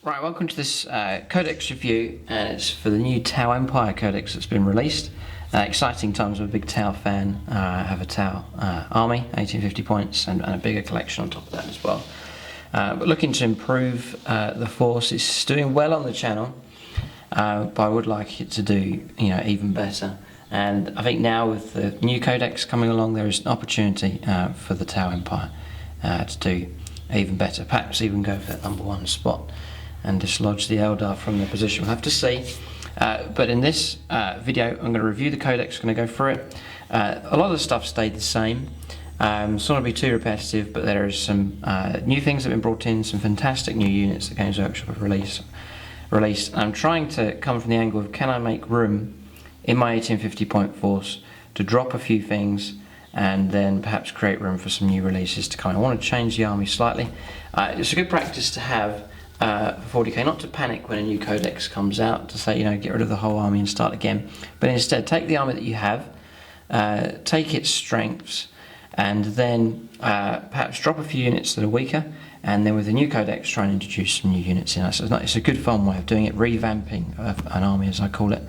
Right, welcome to this Codex review, and it's for the new Tau Empire Codex that's been released. Exciting times. I'm a big Tau fan. I have a Tau army, 1850 points, and a bigger collection on top of that as well. But looking to improve the force. It's doing well on the channel, but I would like it to do even better. And I think now with the new Codex coming along, there is an opportunity for the Tau Empire to do even better. Perhaps even go for that #1 spot and dislodge the Eldar from their position. We'll have to see. But in this video, I'm going to review the Codex, going to go through it. A lot of the stuff stayed the same. So I don't want to be too repetitive, but there is some new things that have been brought in, some fantastic new units that Games Workshop have released. I'm trying to come from the angle of, can I make room in my 1850 point force to drop a few things and then perhaps create room for some new releases to come. I want to change the army slightly. It's a good practice to have for 40k, not to panic when a new Codex comes out, to say, get rid of the whole army and start again, but instead take the army that you have, take its strengths, and then perhaps drop a few units that are weaker, and then with the new Codex try and introduce some new units in. So it's a good fun way of doing it, revamping an army as I call it.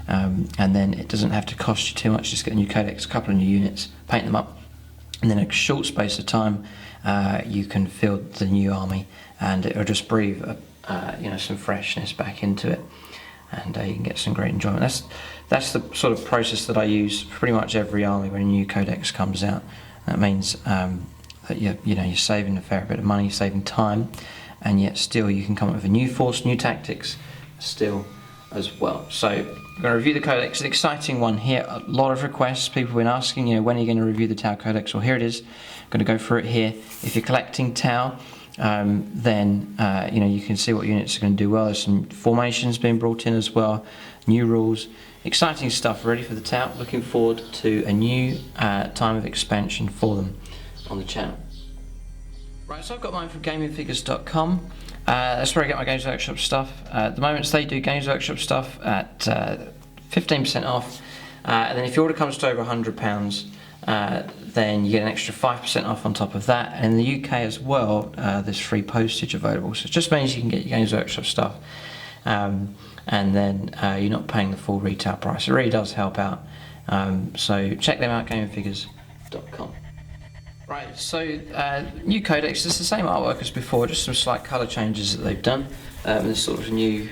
And then it doesn't have to cost you too much. Just get a new Codex, a couple of new units, paint them up, and then in a short space of time you can field the new army, and it'll just breathe some freshness back into it, and you can get some great enjoyment. That's the sort of process that I use for pretty much every army when a new Codex comes out. That means that you're saving a fair bit of money, saving time, and yet still you can come up with a new force, new tactics still as well. So I'm going to review the Codex. An exciting one here. A lot of requests. People have been asking, when are you going to review the Tau Codex? Well, here it is. I'm going to go through it here. If you're collecting Tau, then you can see what units are going to do well. There's some formations being brought in as well, new rules, exciting stuff ready for the Tau. Looking forward to a new time of expansion for them on the channel. Right, so I've got mine from gamingfigures.com. That's where I get my Games Workshop stuff. At the moment, they do Games Workshop stuff at 15% off, and then if your order comes to over £100, then you get an extra 5% off on top of that. And in the UK as well, there's free postage available, so it just means you can get your Games Workshop stuff, and then you're not paying the full retail price. It really does help out, so check them out, gamingfigures.com. Right, so new Codex, it's the same artwork as before, just some slight colour changes that they've done. This sort of new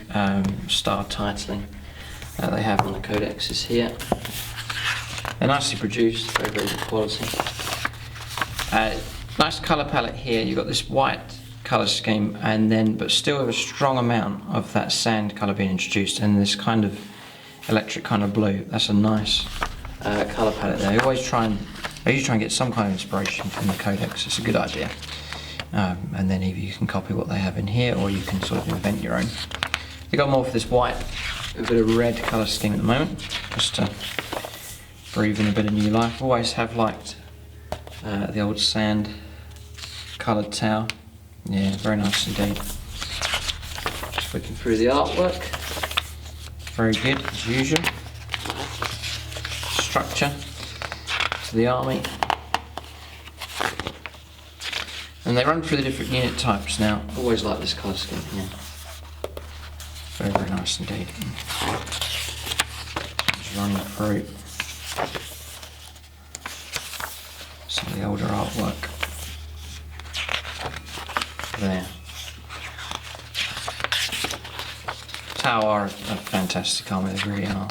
star titling that they have on the Codexes here. They're nicely produced, very, very good quality. Nice colour palette here. You've got this white colour scheme, but still with a strong amount of that sand colour being introduced, and this kind of electric kind of blue. That's a nice colour palette there. I usually try and get some kind of inspiration from the Codex. It's a good idea. And then either you can copy what they have in here, or you can sort of invent your own. They got more for this white, a bit of red colour scheme at the moment, just to breathe in a bit of new life. Always have liked the old sand coloured Tau. Yeah, very nice indeed. Just looking through the artwork. Very good as usual. Structure to the army. And they run through the different unit types now. Always like this colour scheme here. Very, very nice indeed. Just running through some of the older artwork there. Tau are a fantastic army, they really are.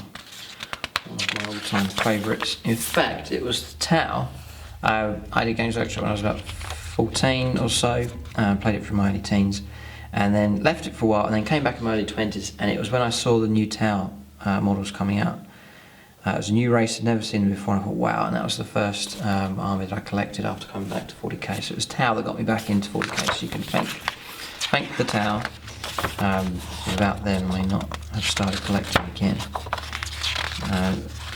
One of my all-time favourites. In fact, it was the Tau. I did Games Workshop when I was about 14 or so, played it from my early teens, and then left it for a while, and then came back in my early 20s, and it was when I saw the new Tau models coming out. It was a new race, I'd never seen them before, and I thought, wow, and that was the first army that I collected after coming back to 40k. So it was Tau that got me back into 40k, so you can thank the Tau. Without them, I may not have started collecting again.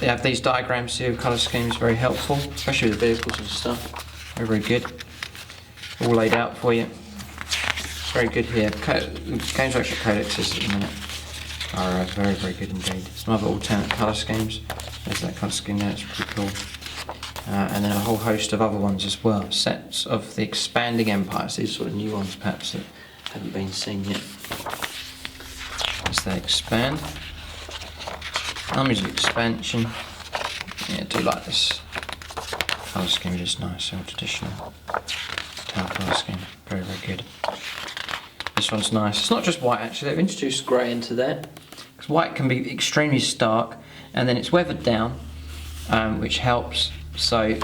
They have these diagrams here, colour schemes, very helpful, especially with the vehicles and stuff. Very, very good. All laid out for you. It's very good here. Games Workshop Codexes at the minute are very, very good indeed. Some other alternate colour schemes. There's that colour scheme there, it's pretty cool. And then a whole host of other ones as well. Sets of the Expanding Empires, these sort of new ones perhaps that haven't been seen yet. As they expand. Armies of expansion. Yeah, I do like this colour scheme, just nice, old traditional Tau colour scheme. Very, very good. This one's nice. It's not just white actually, they've introduced grey into there. Because white can be extremely stark, and then it's weathered down, which helps. So,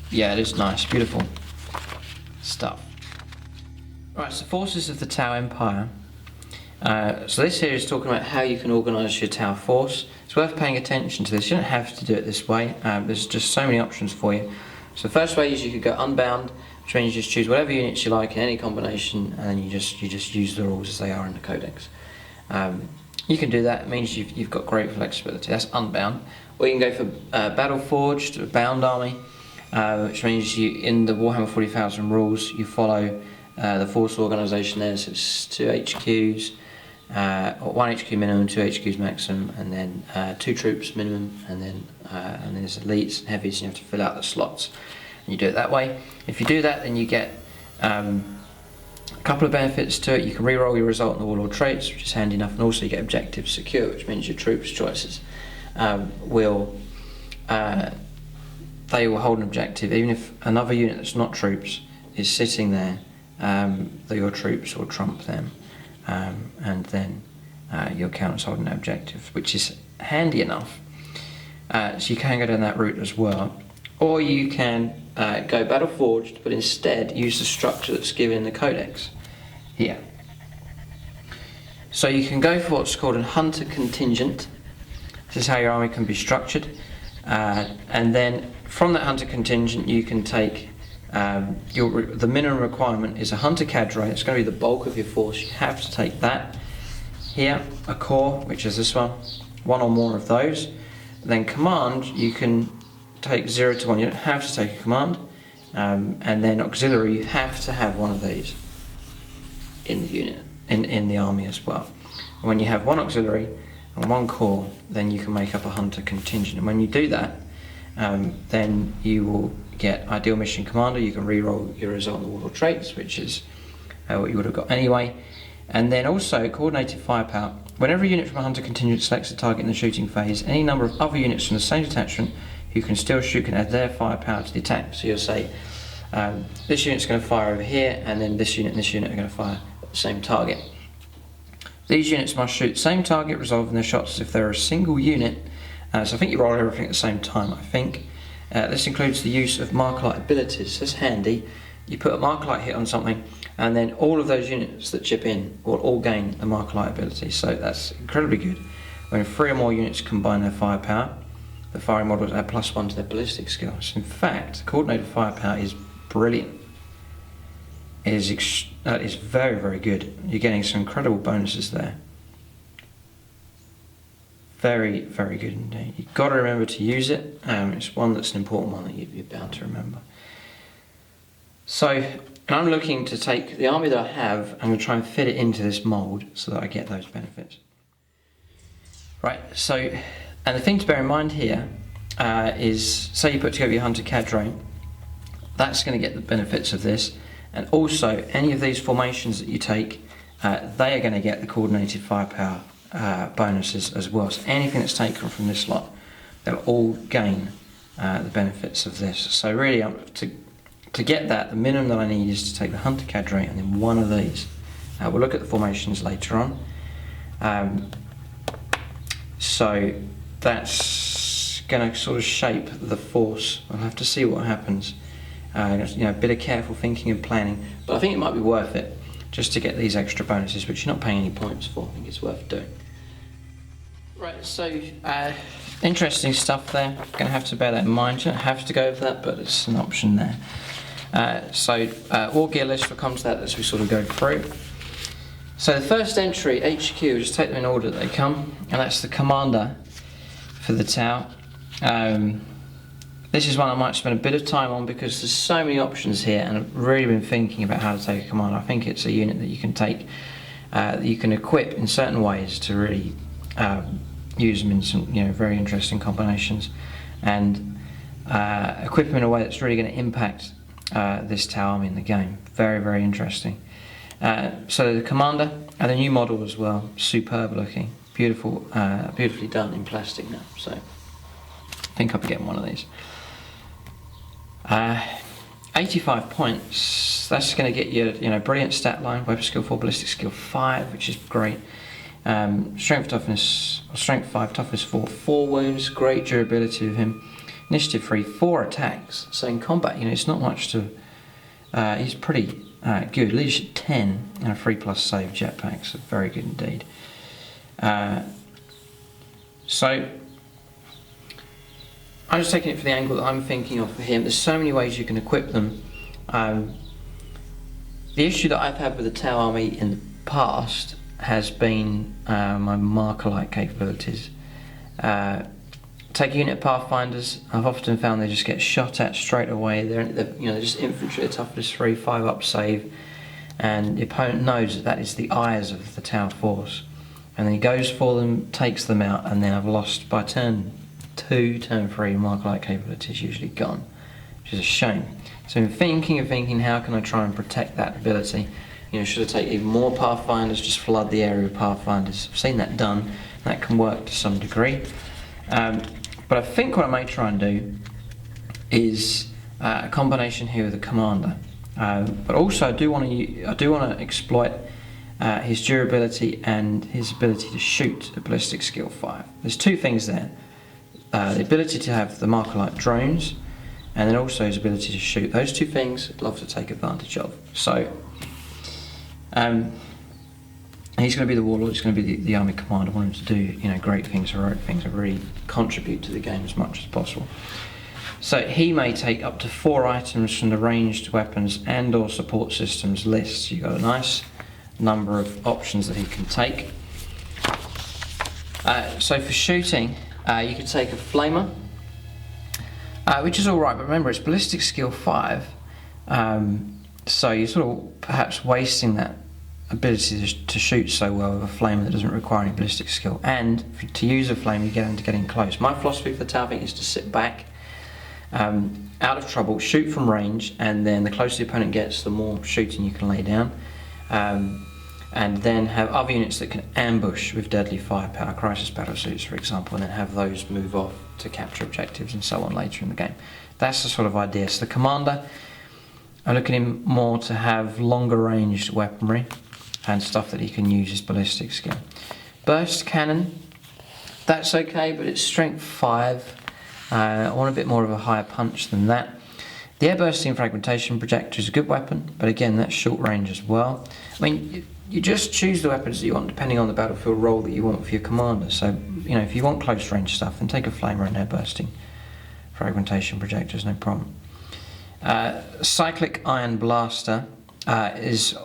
yeah, it is nice, beautiful stuff. Right, so forces of the Tau Empire. So this here is talking about how you can organise your Tau force. It's worth paying attention to this. You don't have to do it this way. There's just so many options for you. So the first way is you could go unbound, which means you just choose whatever units you like in any combination, and then you just use the rules as they are in the codex. You can do that. It means you've got great flexibility. That's unbound. Or you can go for battle forged, a bound army, which means in the Warhammer 40,000 rules you follow the force organisation there. So it's 2 HQs. 1 HQ minimum, 2 HQs maximum, and then 2 troops minimum, and then there's elites and heavies, and you have to fill out the slots. And you do it that way. If you do that, then you get a couple of benefits to it. You can re-roll your result in the warlord traits, which is handy enough, and also you get objectives secure, which means your troops' choices will hold an objective, even if another unit that's not troops is sitting there. Your troops will trump them. And then your counters holding an objective, which is handy enough. So you can go down that route as well. Or you can go battle forged, but instead use the structure that's given in the codex here. So you can go for what's called a hunter contingent. This is how your army can be structured. And then from that hunter contingent you can take the minimum requirement is a hunter cadre. It's going to be the bulk of your force. You have to take that. Here, a core, which is this one or more of those. Then command, you can take 0 to 1. You don't have to take a command. And then auxiliary, you have to have one of these in the unit, in the army as well. And when you have one auxiliary and one core, then you can make up a hunter contingent. And when you do that, then you will get ideal mission commander. You can re-roll your result in the warlord traits, which is what you would have got anyway. And then also coordinated firepower. Whenever a unit from a hunter contingent selects a target in the shooting phase, any number of other units from the same detachment who can still shoot can add their firepower to the attack. So you'll say this unit's going to fire over here, and then this unit and this unit are going to fire at the same target. These units must shoot the same target, resolving their shots as if they're a single unit. So I think you roll everything at the same time, I think. This includes the use of Markerlight abilities. That's handy. You put a Markerlight hit on something, and then all of those units that chip in will all gain a Markerlight ability. So that's incredibly good. When 3 or more units combine their firepower, the firing models add +1 to their ballistic skills. In fact, coordinated firepower is brilliant. It is very, very good. You're getting some incredible bonuses there. Very, very good indeed. You've got to remember to use it. It's one that's an important one that you're bound to remember. So, and I'm looking to take the army that I have, I'm going to try and fit it into this mould so that I get those benefits. Right, so, and the thing to bear in mind here is, say you put together your hunter cadre, that's going to get the benefits of this, and also any of these formations that you take, they are going to get the coordinated firepower bonuses as well. So anything that's taken from this lot, they'll all gain the benefits of this. So really, to get that, the minimum that I need is to take the hunter cadre and then one of these. We'll look at the formations later on. So that's going to sort of shape the force. We'll have to see what happens. A bit of careful thinking and planning, but I think it might be worth it just to get these extra bonuses, which you're not paying any points for. I think it's worth doing. Right, so interesting stuff there. Going to have to bear that in mind. You don't have to go over that, but it's an option there. War gear list, we'll come to that as we sort of go through. So the first entry, HQ, we'll just take them in order that they come, and that's the commander for the Tau. This is one I might spend a bit of time on because there's so many options here, and I've really been thinking about how to take a commander. I think it's a unit that you can take, that you can equip in certain ways to really use them in some very interesting combinations, and equip them in a way that's really going to impact this Tau army in the game. Very, very interesting. So the commander and the new model as well, superb looking, beautiful, beautifully done in plastic now. So I think I'll be getting one of these. 85 points. That's going to get you, brilliant stat line, weapon skill 4, ballistic skill 5, which is great. Strength 5, toughness 4, 4 wounds, great durability of him. Initiative 3, 4 attacks. So in combat, it's not much to. He's pretty good. Leadership 10 and a 3+ save jetpack, so very good indeed. So I'm just taking it for the angle that I'm thinking of for him. There's so many ways you can equip them. The issue that I've had with the Tau army in the past has been my marker-like capabilities. Take a unit of Pathfinders. I've often found they just get shot at straight away. They're just infantry, toughness 3, 5 up save, and the opponent knows that is the eyes of the Tau force, and then he goes for them, takes them out, and then I've lost by turn 2, turn 3. Marker-like capability is usually gone, which is a shame. So I'm thinking, how can I try and protect that ability? Should I take even more Pathfinders, just flood the area with Pathfinders? I've seen that done. That can work to some degree. But I think what I may try and do is a combination here with the commander. But also I do want to exploit his durability and his ability to shoot at ballistic skill 5. There's two things there. The ability to have the marker-like drones, and then also his ability to shoot. Those two things I'd love to take advantage of. So he's going to be the warlord, he's going to be the army commander. I want him to do great things, heroic things, and really contribute to the game as much as possible. So he may take up to 4 items from the ranged weapons and or support systems list. You've got a nice number of options that he can take. So for shooting, you could take a flamer, which is alright, but remember it's ballistic skill 5, so you're sort of perhaps wasting that ability to shoot so well with a flamer that doesn't require any ballistic skill. And to use a flame, you get into getting close. My philosophy for the Tau is to sit back, out of trouble, shoot from range, and then the closer the opponent gets, the more shooting you can lay down. And then have other units that can ambush with deadly firepower, crisis battlesuits for example, and then have those move off to capture objectives and so on later in the game. That's the sort of idea. So the commander, I look at him more to have longer ranged weaponry and stuff that he can use his ballistic skill. Burst cannon, that's okay, but it's strength 5. I want a bit more of a higher punch than that. The air bursting fragmentation projector is a good weapon, but again that's short range as well. I mean, you just choose the weapons that you want depending on the battlefield role that you want for your commander. So if you want close range stuff, then take a flamer and air bursting fragmentation projector is no problem. Cyclic iron blaster is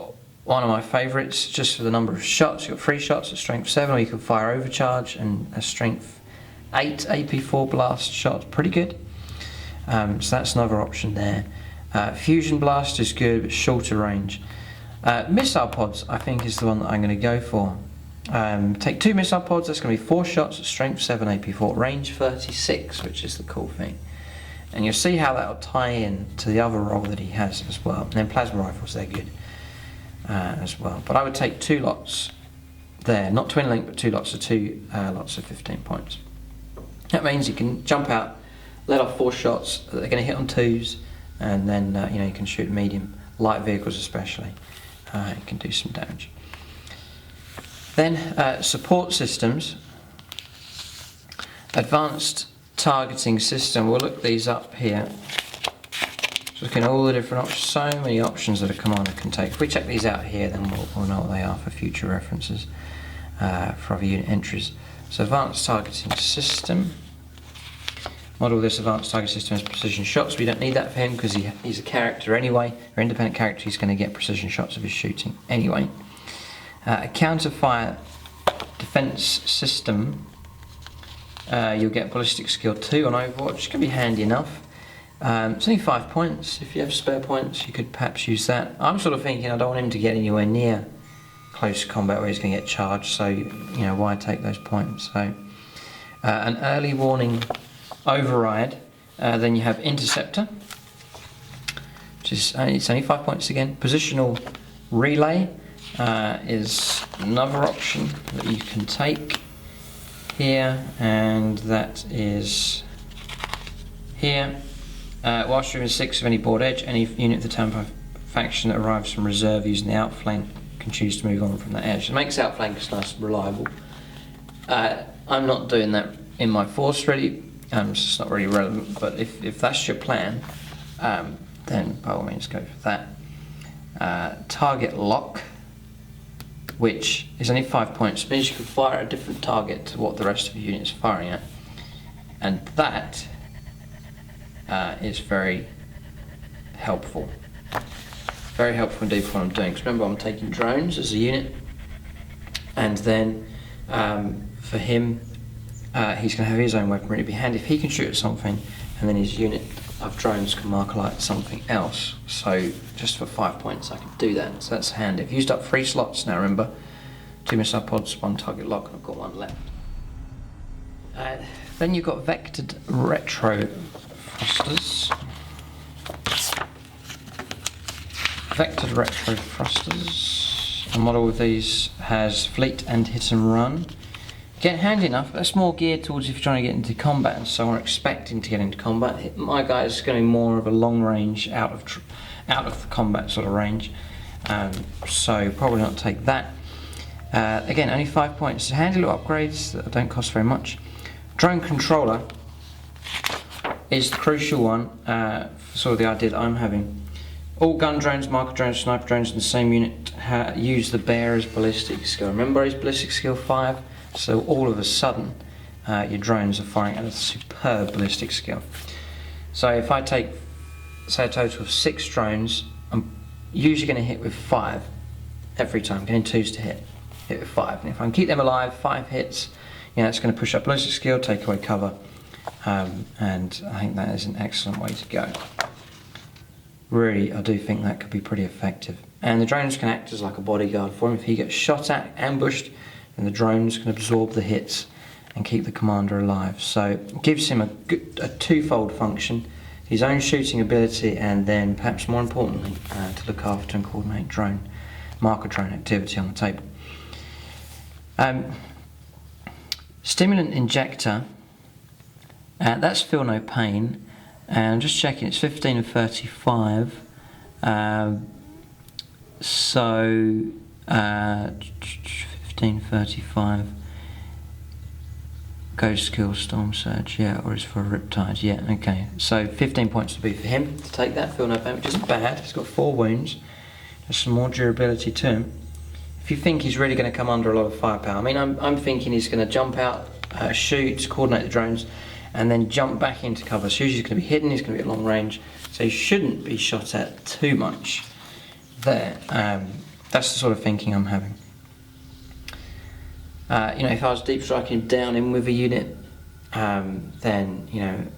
one of my favourites, just for the number of shots. You've got 3 shots at strength 7, or you can fire overcharge and a strength 8 AP4 blast shot, pretty good. So that's another option there. Fusion blast is good, but shorter range. Missile pods, I think, is the one that I'm going to go for. Take 2 missile pods, that's going to be 4 shots at strength 7 AP4, range 36, which is the cool thing. And you'll see how that will tie in to the other role that he has as well. And then plasma rifles, they're good as well. But I would take 2 lots there, not twin link, but 2 lots of 2 lots of 15 points. That means you can jump out, let off 4 shots that they're going to hit on 2s, and then you can shoot medium, light vehicles especially. You can do some damage. Then support systems, advanced targeting system. We'll look these up here. Just looking at all the different options, so many options that a commander can take. If we check these out here, then we'll know what they are for future references for other unit entries. So advanced targeting system. Model this advanced target system as precision shots. We don't need that for him because he's a character anyway, or independent character. He's going to get precision shots of his shooting anyway. A counterfire defense system. You'll get ballistic skill 2 on Overwatch. It's going to be handy enough. It's only 5 points. If you have spare points, you could perhaps use that. I'm sort of thinking I don't want him to get anywhere near close combat where he's going to get charged. So why take those points? So an early warning override. Then you have interceptor, which is it's only 5 points again. Positional relay. is another option that you can take here, and that is here. Whilst you're in 6 of any board edge, any unit of the Tau Empire faction that arrives from reserve using the outflank can choose to move on from that edge. It makes outflankers nice and reliable. I'm not doing that in my force really, it's not really relevant, but if that's your plan, then by all means go for that. Target lock, which is only 5 points, means you can fire at a different target to what the rest of the unit is firing at, and that is very helpful. Very helpful indeed for what I'm doing. Because remember, I'm taking drones as a unit, and then for him, he's going to have his own weaponry. It'd be handy if he can shoot at something, and then his unit of drones can mark light something else. So just for 5 points, I can do that. So that's handy. I've used up 3 slots now. Remember, 2 missile pods, 1 target lock, and I've got 1 left. Then you've got vectored retro thrusters. Vectored retro thrusters. A model of these has fleet and hit and run. Get handy enough, but that's more geared towards if you're trying to get into combat and so on, expecting to get into combat. My guy is going to be more of a long range, out of the combat sort of range. So probably not take that. Again, only 5 points. Handy little upgrades that don't cost very much. Drone controller is the crucial one for sort of the idea that I'm having. All gun drones, marker drones, sniper drones in the same unit use the bearer's ballistic skill. Remember, his ballistic skill 5, so all of a sudden your drones are firing at a superb ballistic skill. So if I take, say, a total of 6 drones, I'm usually going to hit with 5 every time, getting 2s to hit with 5. And if I can keep them alive, 5 hits, it's going to push up ballistic skill, take away cover, and I think that is an excellent way to go. Really, I do think that could be pretty effective. And the drones can act as like a bodyguard for him. If he gets shot at, ambushed, then the drones can absorb the hits and keep the commander alive. So it gives him a twofold function: his own shooting ability, and then perhaps more importantly, to look after and coordinate marker drone activity on the table. Stimulant injector, that's feel no pain. And I'm just checking, it's 15 and 35. So 1535 Ghost Skill, Storm Surge, yeah, or is for a Riptide, yeah, okay. So 15 points to be for him to take that, feel no pain, which isn't bad. He's got 4 wounds, there's some more durability to him. If you think he's really going to come under a lot of firepower, I mean, I'm thinking he's going to jump out, shoot, coordinate the drones, and then jump back into cover. So usually he's going to be hidden, he's going to be at long range, so he shouldn't be shot at too much there. That's the sort of thinking I'm having. If I was deep striking down in with a unit, then,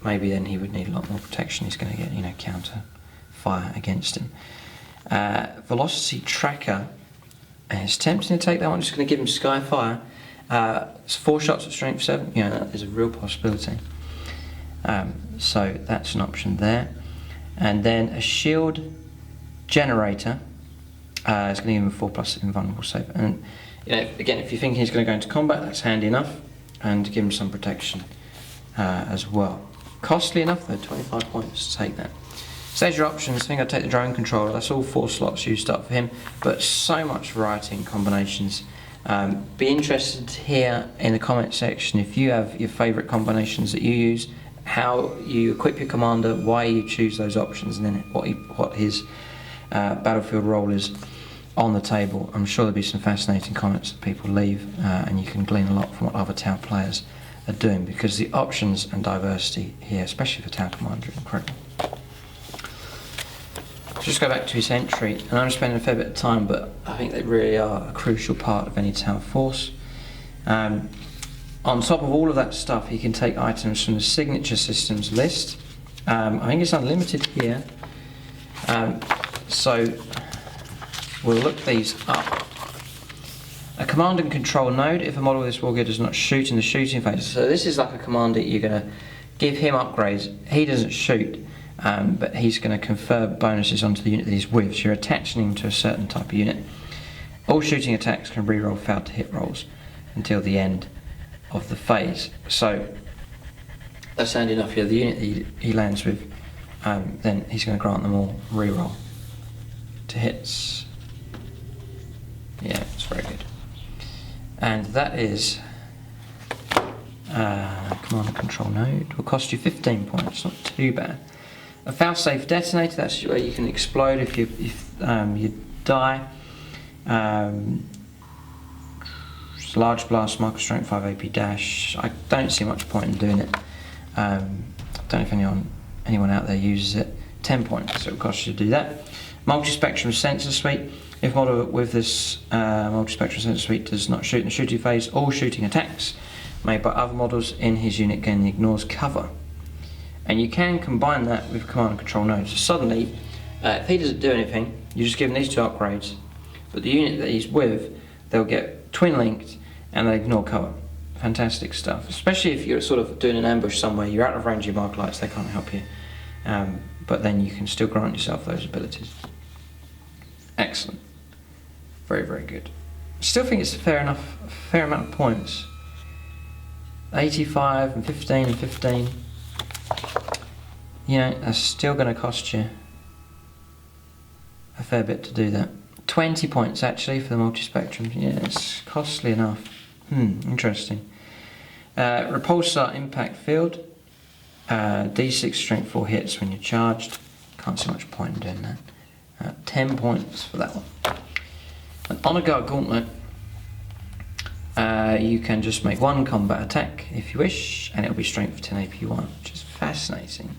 maybe then he would need a lot more protection. He's going to get, counter fire against him. Velocity tracker, it's tempting to take that one, just going to give him sky fire. It's 4 shots at strength 7, that is a real possibility. So that's an option there. And then a shield generator is going to give him 4+ invulnerable save. And again, if you're thinking he's going to go into combat, that's handy enough, and give him some protection as well. Costly enough though, 25 points to take that. So there's your options. I think I'd take the drone controller. That's all 4 slots used up for him, but so much variety in combinations. Be interested to hear in the comment section if you have your favourite combinations that you use, how you equip your commander, why you choose those options, and then what his battlefield role is on the table. I'm sure there'll be some fascinating comments that people leave, and you can glean a lot from what other Tau players are doing, because the options and diversity here, especially for Tau Commander, is incredible. Just go back to his entry, and I'm spending a fair bit of time, but I think they really are a crucial part of any Tau force. On top of all of that stuff, he can take items from the signature systems list. I think it's unlimited here, so we'll look these up. A command and control node, if a model of this wargear does not shoot in the shooting phase. So this is like a commander, you're going to give him upgrades. He doesn't shoot, but he's going to confer bonuses onto the unit that he's with. So you're attaching him to a certain type of unit. All shooting attacks can reroll failed to hit rolls until the end of the phase. So that's handy enough here. The unit he lands with, then he's going to grant them all reroll to hits. Yeah, it's very good. And that is command and control node. Will cost you 15 points, not too bad. A fail-safe detonator, that's where you can explode if you die. Large blast, micro strength 5 AP dash. I don't see much point in doing it. Don't know if anyone out there uses it. 10 points, so it will cost you to do that. Multi-spectrum sensor suite. If model with this multi-spectrum sensor suite does not shoot in the shooting phase, all shooting attacks made by other models in his unit gain ignores cover. And you can combine that with command and control nodes. So suddenly, if he doesn't do anything, you just give him these two upgrades, but the unit that he's with, they'll get twin linked and they ignore cover. Fantastic stuff, especially if you're sort of doing an ambush somewhere, you're out of range of your mark lights, they can't help you. But then you can still grant yourself those abilities. Excellent. Very, very good. Still think it's a fair amount of points. 85 and 15 and 15. You know, that's still going to cost you a fair bit to do that. 20 points actually for the multi-spectrum. Yeah, it's costly enough. Interesting. Repulsar impact field. D6 strength 4 hits when you're charged. Can't see much point in doing that. 10 points for that one. An Honor Guard Gauntlet. You can just make one combat attack if you wish, and it'll be strength 10 AP1, which is fascinating.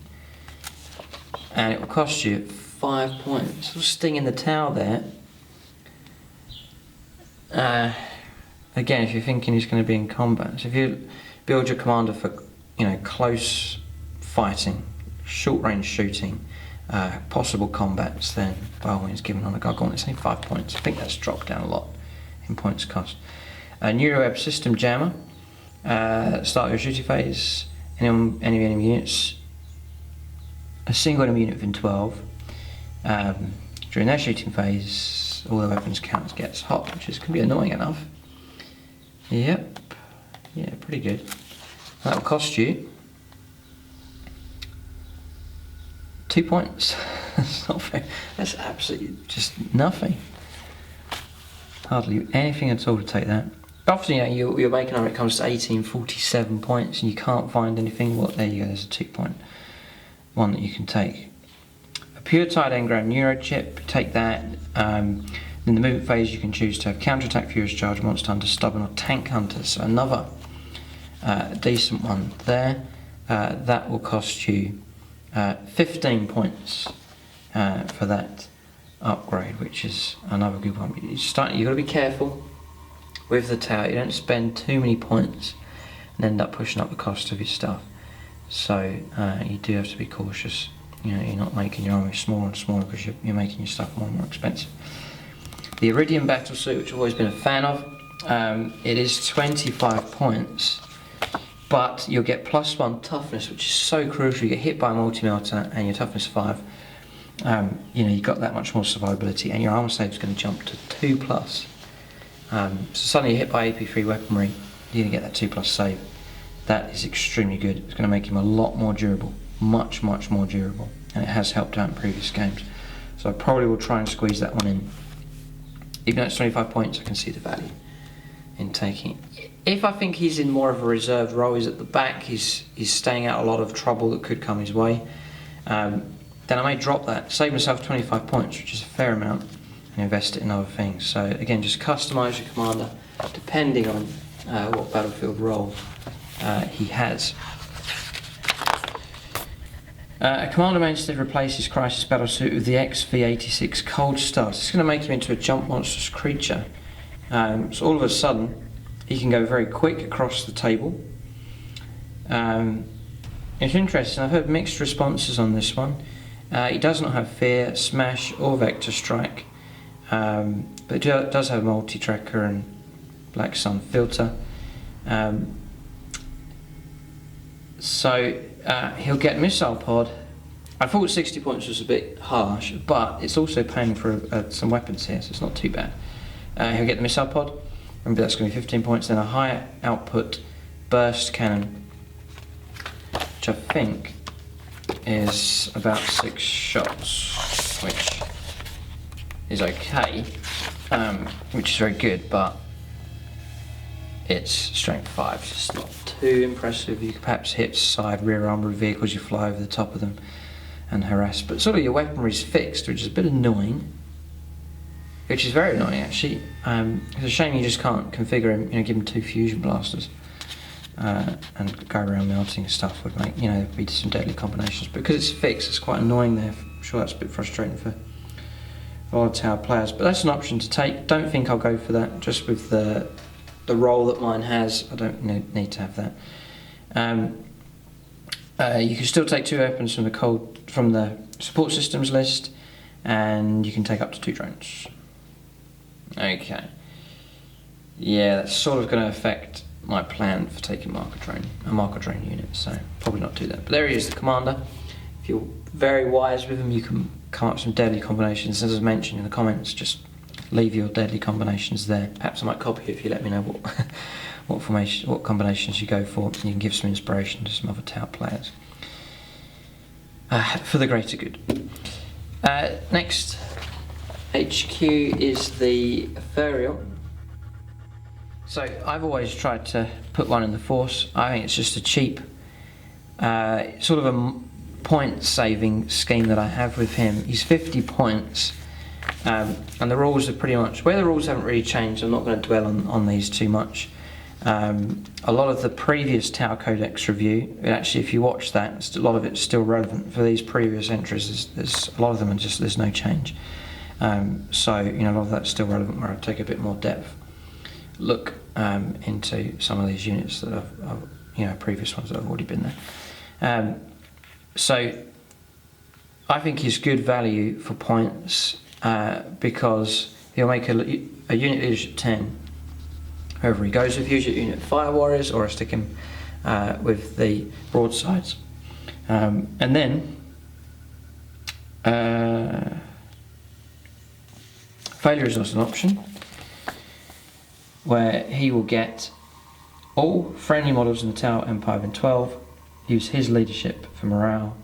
And it will cost you 5 points. Little sting in the Tau there. Again, if you're thinking he's going to be in combat, so if you build your commander for, you know, close fighting, short range shooting, possible combats, then by all means give him on a Guard Gauntlet. It's only 5 points. I think that's dropped down a lot in points cost. Neuroweb System Jammer. Start your shooting phase. Any enemy units. A single enemy unit within 12. During their shooting phase, all the weapons count as gets hot, which can be annoying enough. Yep. Yeah, pretty good. That will cost you 2 points. That's not fair. That's absolutely just nothing. Hardly anything at all to take that. Often, you're making when it comes to 1847 points and you can't find anything. Well, there you go, there's a 2 point one that you can take. A pure Tide engram neurochip, take that. In the movement phase, you can choose to have counterattack, furious charge, monster hunter, stubborn, or tank hunter. So another decent one there. That will cost you 15 points for that upgrade, which is another good one. You've got to be careful with the Tau. You don't spend too many points and end up pushing up the cost of your stuff. So you do have to be cautious. You know, you're not making your army smaller and smaller because you're making your stuff more and more expensive. The Iridium Battle Suit, which I've always been a fan of, it is 25 points, but you'll get +1 toughness, which is so crucial. You get hit by a multi-melter and your toughness 5. You've got that much more survivability, and your armor save is going to jump to 2+. So suddenly you're hit by AP3 weaponry, you're going to get that 2+ save. That is extremely good. It's going to make him a lot more durable, much more durable, and it has helped out in previous games. So I probably will try and squeeze that one in. Even though it's 25 points, I can see the value in taking it. If I think he's in more of a reserved role, he's at the back, he's staying out a lot of trouble that could come his way, then I may drop that, save myself 25 points, which is a fair amount, and invest it in other things. So again, just customise your commander depending on what battlefield role he has. A commander may instead replace his Crisis Battle Suit with the XV86 Cold Stars. It's going to make him into a jump monstrous creature. So all of a sudden, he can go very quick across the table. It's interesting, I've heard mixed responses on this one. He does not have Fear, Smash or Vector Strike, but it does have Multi-Tracker and Black Sun Filter. So he'll get Missile Pod. I thought 60 points was a bit harsh, but it's also paying for some weapons here, so it's not too bad. He'll get the missile pod. Remember, that's going to be 15 points. Then a high output burst cannon, which I think is about 6 shots, which is okay, which is very good, but it's strength 5, it's just not too impressive. You could perhaps hit side rear armoured vehicles, you fly over the top of them and harass, but sort of your weaponry is fixed, which is a bit annoying, which is very annoying actually. It's a shame you just can't configure him, give him 2 fusion blasters and go around melting stuff. Would make, be some deadly combinations, but because it's fixed, it's quite annoying there. I'm sure that's a bit frustrating for a lot of Tau players, but that's an option to take. Don't think I'll go for that, just with the role that mine has. I don't need to have that. You can still take 2 weapons from the support systems list, and you can take up to 2 drones. Okay. Yeah, that's sort of going to affect my plan for taking a marker drone unit, so probably not do that. But there he is, the commander. If you're very wise with him, you can come up with some deadly combinations. As I mentioned in the comments, just leave your deadly combinations there. Perhaps I might copy it if you let me know what combinations you go for. You can give some inspiration to some other Tau players for the greater good. Next HQ is the Ethereal. So I've always tried to put one in the Force. I think it's just a cheap sort of a point saving scheme that I have with him. He's 50 points. And the rules are pretty much, where the rules haven't really changed, I'm not going to dwell on these too much. A lot of the previous Tau Codex review, actually if you watch that, a lot of it's still relevant for these previous entries. There's a lot of them are just, there's no change. So, a lot of that's still relevant, where I take a bit more depth look into some of these units that I've previous ones that have already been there. So I think he's good value for points, because he'll make a unit leadership 10 wherever he goes. If you use your unit fire warriors, or I stick him with the broadsides, and then failure is also an option, where he will get all friendly models in the Tau Empire in 12, use his leadership for morale,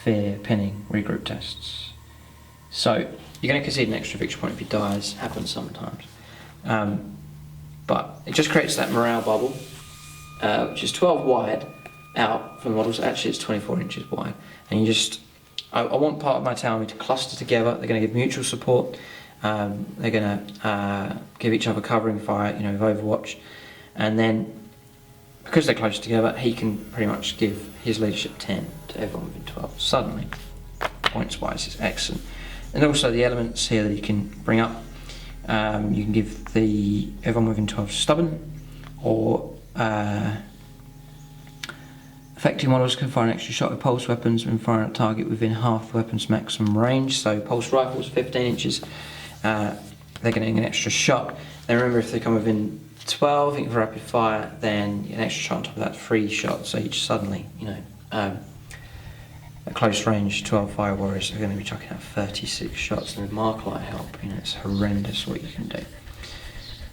fear, pinning, regroup tests. So you're going to concede an extra victory point if he dies, happens sometimes. But it just creates that morale bubble, which is 12 wide out from the models. Actually it's 24 inches wide. And I want part of my Tau army to cluster together. They're going to give mutual support. They're going to give each other covering fire, with Overwatch, and then because they're close together, he can pretty much give his leadership 10 to everyone within 12. Suddenly, points wise, it's excellent. And also the elements here that you can bring up. You can give everyone within 12 stubborn, or effective models can fire an extra shot with pulse weapons when firing at a target within half the weapon's maximum range. So pulse rifles, 15 inches. They're getting an extra shot. Then remember, if they come within 12, think for rapid fire, then an extra shot on top of that, 3 shots each. Suddenly, at close range, 12 fire warriors are going to be chucking out 36 shots, and with Marklight help, it's horrendous what you can do.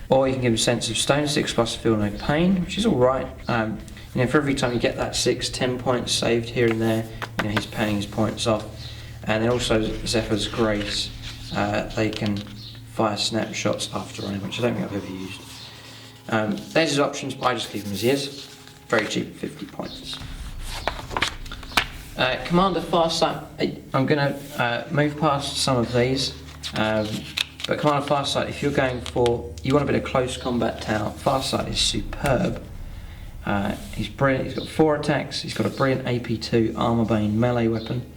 Or you can give him Sense of Stone, 6+ feel no pain, which is alright. For every time you get that 10 points saved here and there, he's paying his points off. And then also Zephyr's Grace, they can fire snapshots after running, which I don't think I've ever used. There's his options, but I just keep him as he is. Very cheap, 50 points. Commander Farsight, I'm going to move past some of these, but Commander Farsight, if you're going you want a bit of close combat Tau, Farsight is superb. He's brilliant. He's got 4 attacks. He's got a brilliant AP2 Armor Bane melee weapon.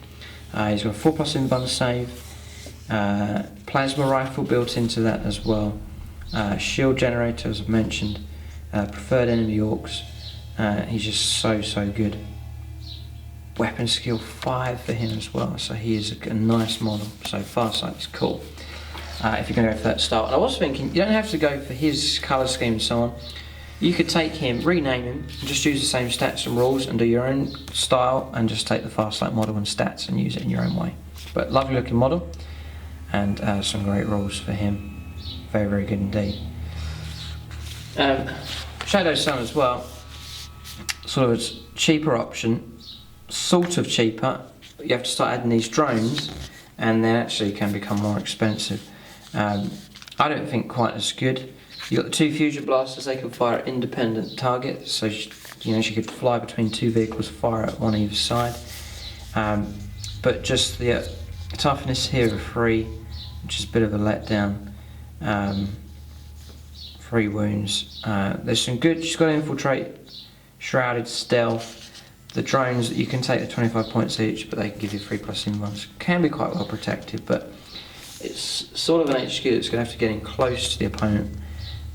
He's got a 4+ invuln save. Plasma rifle built into that as well. Shield generator, as I've mentioned. Preferred enemy orcs. He's just so good. Weapon skill 5 for him as well. So he is a nice model. So Farsight is cool. If you're going to go for that style. And I was thinking, you don't have to go for his colour scheme and so on. You could take him, rename him, and just use the same stats and rules and do your own style, and just take the Farsight model and stats and use it in your own way. But lovely looking model, and some great rules for him. very, very good indeed. Shadow Sun as well, sort of a cheaper option, sort of cheaper. You have to start adding these drones, and they actually can become more expensive. I don't think quite as good. You've got the 2 fusion blasters, they can fire at independent targets, so she could fly between 2 vehicles, fire at one either side. But just the toughness here of 3, which is a bit of a letdown. 3 wounds. There's some good, she's got infiltrate, shrouded, stealth. The drones, you can take the 25 points each, but they can give you 3+ invuls. Can be quite well protected, but it's sort of an HQ that's going to have to get in close to the opponent.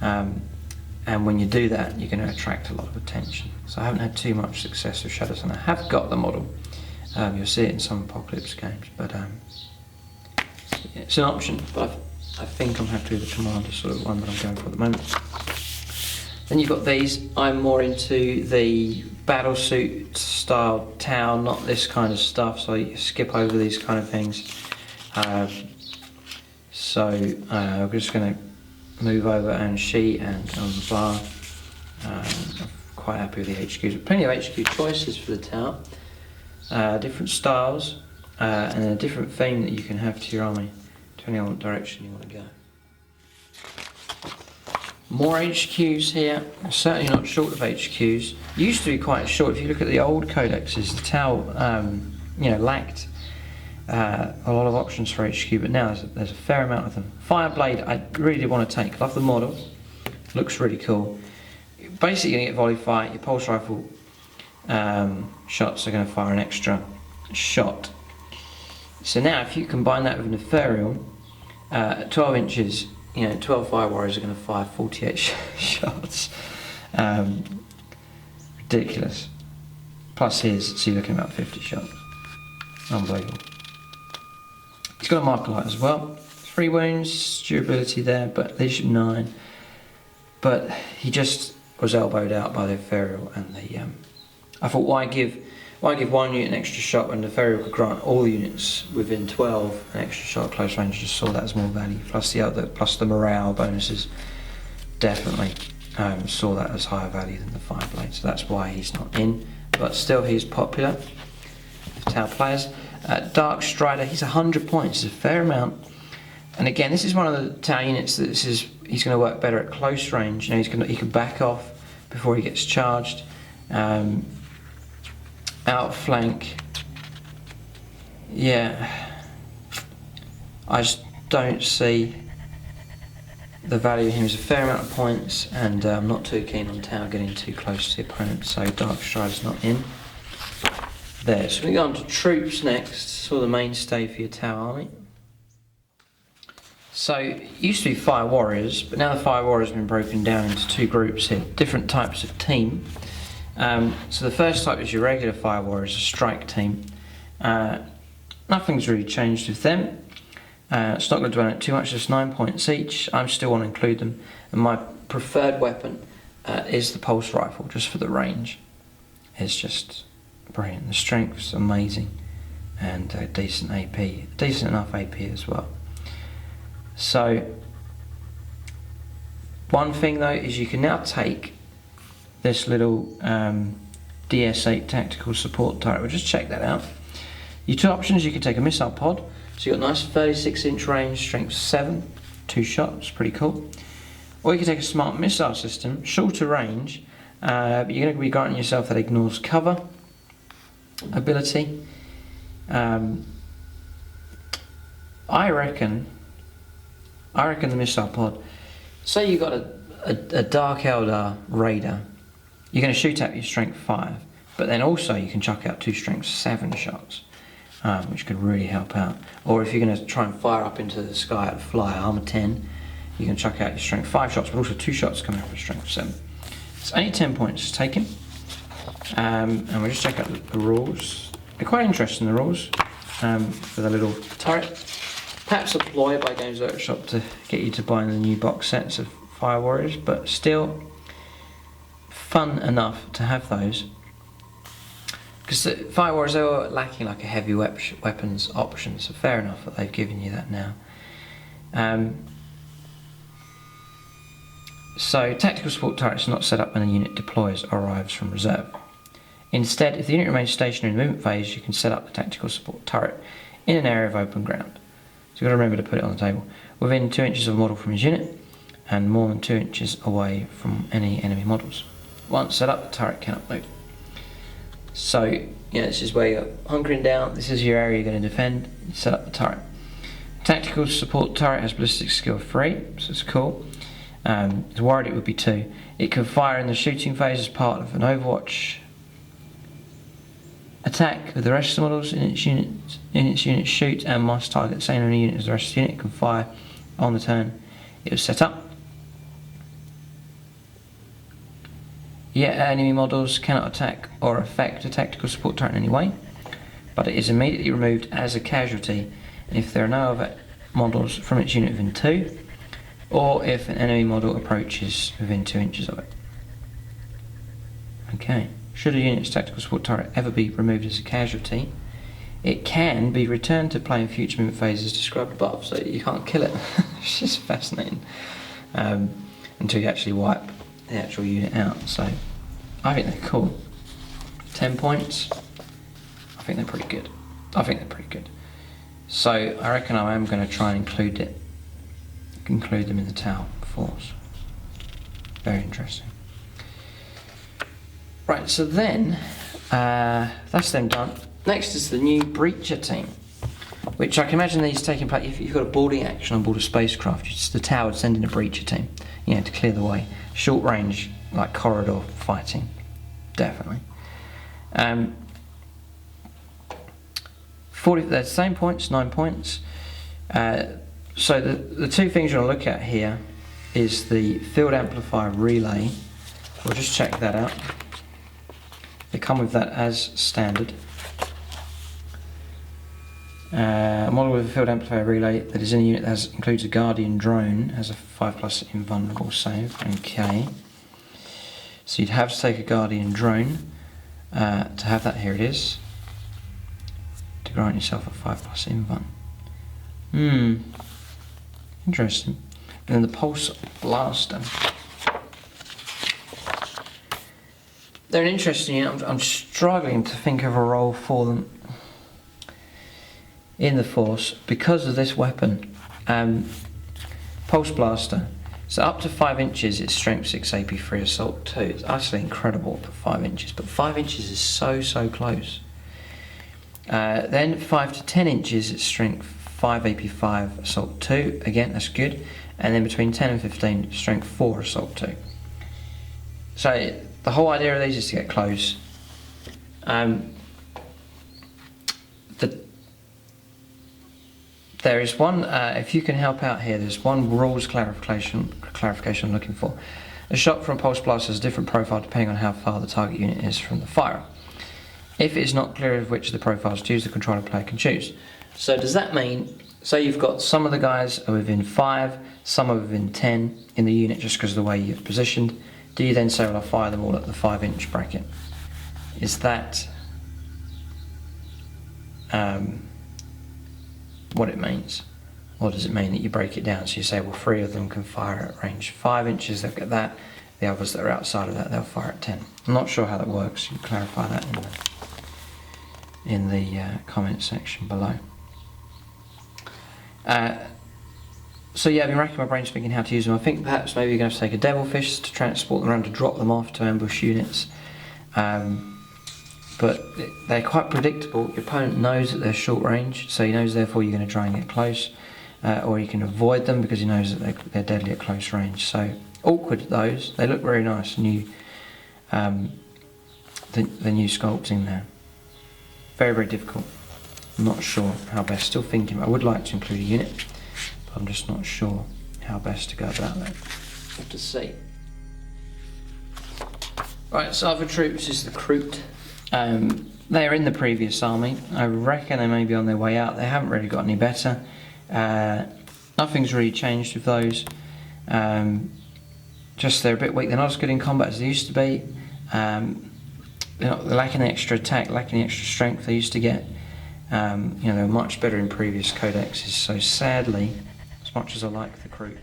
And when you do that, you're going to attract a lot of attention. So I haven't had too much success with Shadow Sun. I have got the model. You'll see it in some Apocalypse games, but it's an option. But I think I'm happy with the Commander, sort of one that I'm going for at the moment. Then you've got these. I'm more into the battlesuit style Tau, not this kind of stuff, so you skip over these kind of things. I'm just going to move over, and she and on the bar. I'm quite happy with the HQs. Plenty of HQ choices for the Tau. Different styles, and a different theme that you can have to your army, depending on what direction you want to go. More HQs here. Certainly not short of HQs. Used to be quite short. If you look at the old codexes, the Tau, lacked a lot of options for HQ, but now there's a fair amount of them. Fireblade, I really did want to take. Love the model. Looks really cool. Basically, you're going to get volley fire. Your pulse rifle shots are going to fire an extra shot. So now, if you combine that with an ethereal, at 12 inches, 12 fire warriors are going to fire 48 shots. Ridiculous. Plus his, so you're looking at about 50 shots. Unbelievable. He's got a marker light as well. 3 wounds, durability there, but leadership 9. But he just was elbowed out by the ethereal, and the I thought, why give 1 unit an extra shot when the ethereal could grant all units within 12 an extra shot at close range? Just saw that as more value. Plus the morale bonuses, definitely saw that as higher value than the Fireblade. So that's why he's not in. But still, he's popular with Tau players. Dark Strider, he's 100 points, it's a fair amount. And again, this is one of the Tau units that he's going to work better at close range. He can back off before he gets charged. Outflank, yeah, I just don't see the value of him. He's a fair amount of points, and I'm not too keen on Tau getting too close to the opponent, so Dark Strider's not in there. So we go on to troops next, sort of the mainstay for your Tau army. So it used to be Fire Warriors, but now the Fire Warriors have been broken down into 2 groups here, different types of team. So the first type is your regular Fire Warriors, a strike team. Nothing's really changed with them. It's not going to dwell on it too much, just 9 points each. I still want to include them. And my preferred weapon is the pulse rifle, just for the range. It's just brilliant. The strength's amazing, and decent AP, decent enough AP as well. So one thing though is you can now take this little DS8 tactical support turret. We'll just check that out. Your 2 options: you can take a missile pod, so you've got nice 36-inch range, strength 7, 2 shots, pretty cool. Or you can take a smart missile system, shorter range, but you're going to be granting yourself that ignores cover ability. I reckon the missile pod, say you got a Dark Eldar Raider, you're going to shoot at your strength 5, but then also you can chuck out 2 strength 7 shots, which could really help out. Or if you're going to try and fire up into the sky at fly armor 10, you can chuck out your strength 5 shots, but also 2 shots coming out for strength 7. It's only 10 points taken, and we'll just check out the rules. They're quite interesting, the rules, for the little turret. Perhaps a ploy by Games Workshop to get you to buy the new box sets of Fire Warriors, but still fun enough to have those. Because the Fire Warriors, they were lacking like a heavy weapons option, so fair enough that they've given you that now. So tactical support turret is not set up when the unit deploys or arrives from reserve. Instead, if the unit remains stationary in the movement phase, you can set up the tactical support turret in an area of open ground. So you've got to remember to put it on the table, within 2 inches of a model from his unit, and more than 2 inches away from any enemy models. Once set up, the turret cannot move. So, this is where you're hunkering down, this is your area you're going to defend, you set up the turret. Tactical support turret has ballistic skill 3, so it's cool. I was worried it would be 2. It can fire in the shooting phase as part of an Overwatch attack with the rest of the models in its unit shoot, and must target the same enemy unit as the rest of the unit. It can fire on the turn it was set up. Yet enemy models cannot attack or affect a tactical support turret in any way, but it is immediately removed as a casualty if there are no other models from its unit within 2, or if an enemy model approaches within 2 inches of it. Okay. Should a unit's tactical support turret ever be removed as a casualty, it can be returned to play in future movement phases described above, so you can't kill it. It's just fascinating. Until you actually wipe the actual unit out. So I think they're cool. 10 points, I think they're pretty good. So I reckon I am going to try and include them in the Tau force. Very interesting. Right, so then, that's them done. Next is the new Breacher team, which I can imagine these taking place. If you've got a boarding action on board a spacecraft, the Tau would send in a Breacher team, to clear the way. Short range, like corridor fighting, definitely. 40, they're the same points, 9 points. So the two things you're going to look at here is the field amplifier relay. We'll just check that out. They come with that as standard. A model with a field amplifier relay that is in a unit that includes a Guardian drone has a 5+ invulnerable save. Okay. So you'd have to take a Guardian drone to have that. Here it is. To grant yourself a 5+ invuln. Interesting. And then the Pulse Blaster. They're an interesting unit. I'm struggling to think of a role for them in the Force because of this weapon. Pulse Blaster. So up to 5 inches, it's Strength 6, AP3, Assault 2. It's absolutely incredible for 5 inches, but 5 inches is so close. Then 5 to 10 inches, it's Strength 5, AP5, Assault 2. Again, that's good. And then between 10 and 15, Strength 4, Assault 2. So the whole idea of these is to get close. There is one, if you can help out here, there's one rules clarification I'm looking for. A shot from a Pulse Blaster has a different profile depending on how far the target unit is from the firer. If it is not clear of which of the profiles to use, the controller player can choose. So does that mean, say you've got some of the guys are within 5, some are within 10 in the unit just because of the way you've positioned, do you then say, well, I'll fire them all at the 5-inch bracket? Is that what it means? Or does it mean that you break it down? So you say, well, 3 of them can fire at range 5 inches, they'll get that. The others that are outside of that, they'll fire at 10. I'm not sure how that works. You can clarify that in the comment section below. So yeah, I've been racking my brains thinking how to use them. I think perhaps maybe you're going to have to take a Devilfish to transport them around, to drop them off to ambush units. But they're quite predictable. Your opponent knows that they're short range, so he knows therefore you're going to try and get close. Or you can avoid them because he knows that they're deadly at close range. So awkward, those. They look very nice. New, the new sculpting there. Very difficult. I'm not sure how best. Still thinking. I would like to include a unit, but I'm just not sure how best to go about that. We'll have to see. Right, so other troops is the Kroot. They're in the previous army. I reckon they may be on their way out. They haven't really got any better. Nothing's really changed with those. Just they're a bit weak. They're not as good in combat as they used to be. They're lacking the extra attack, lacking the extra strength they used to get. They were much better in previous codexes. So sadly, as much as I like the Kroot,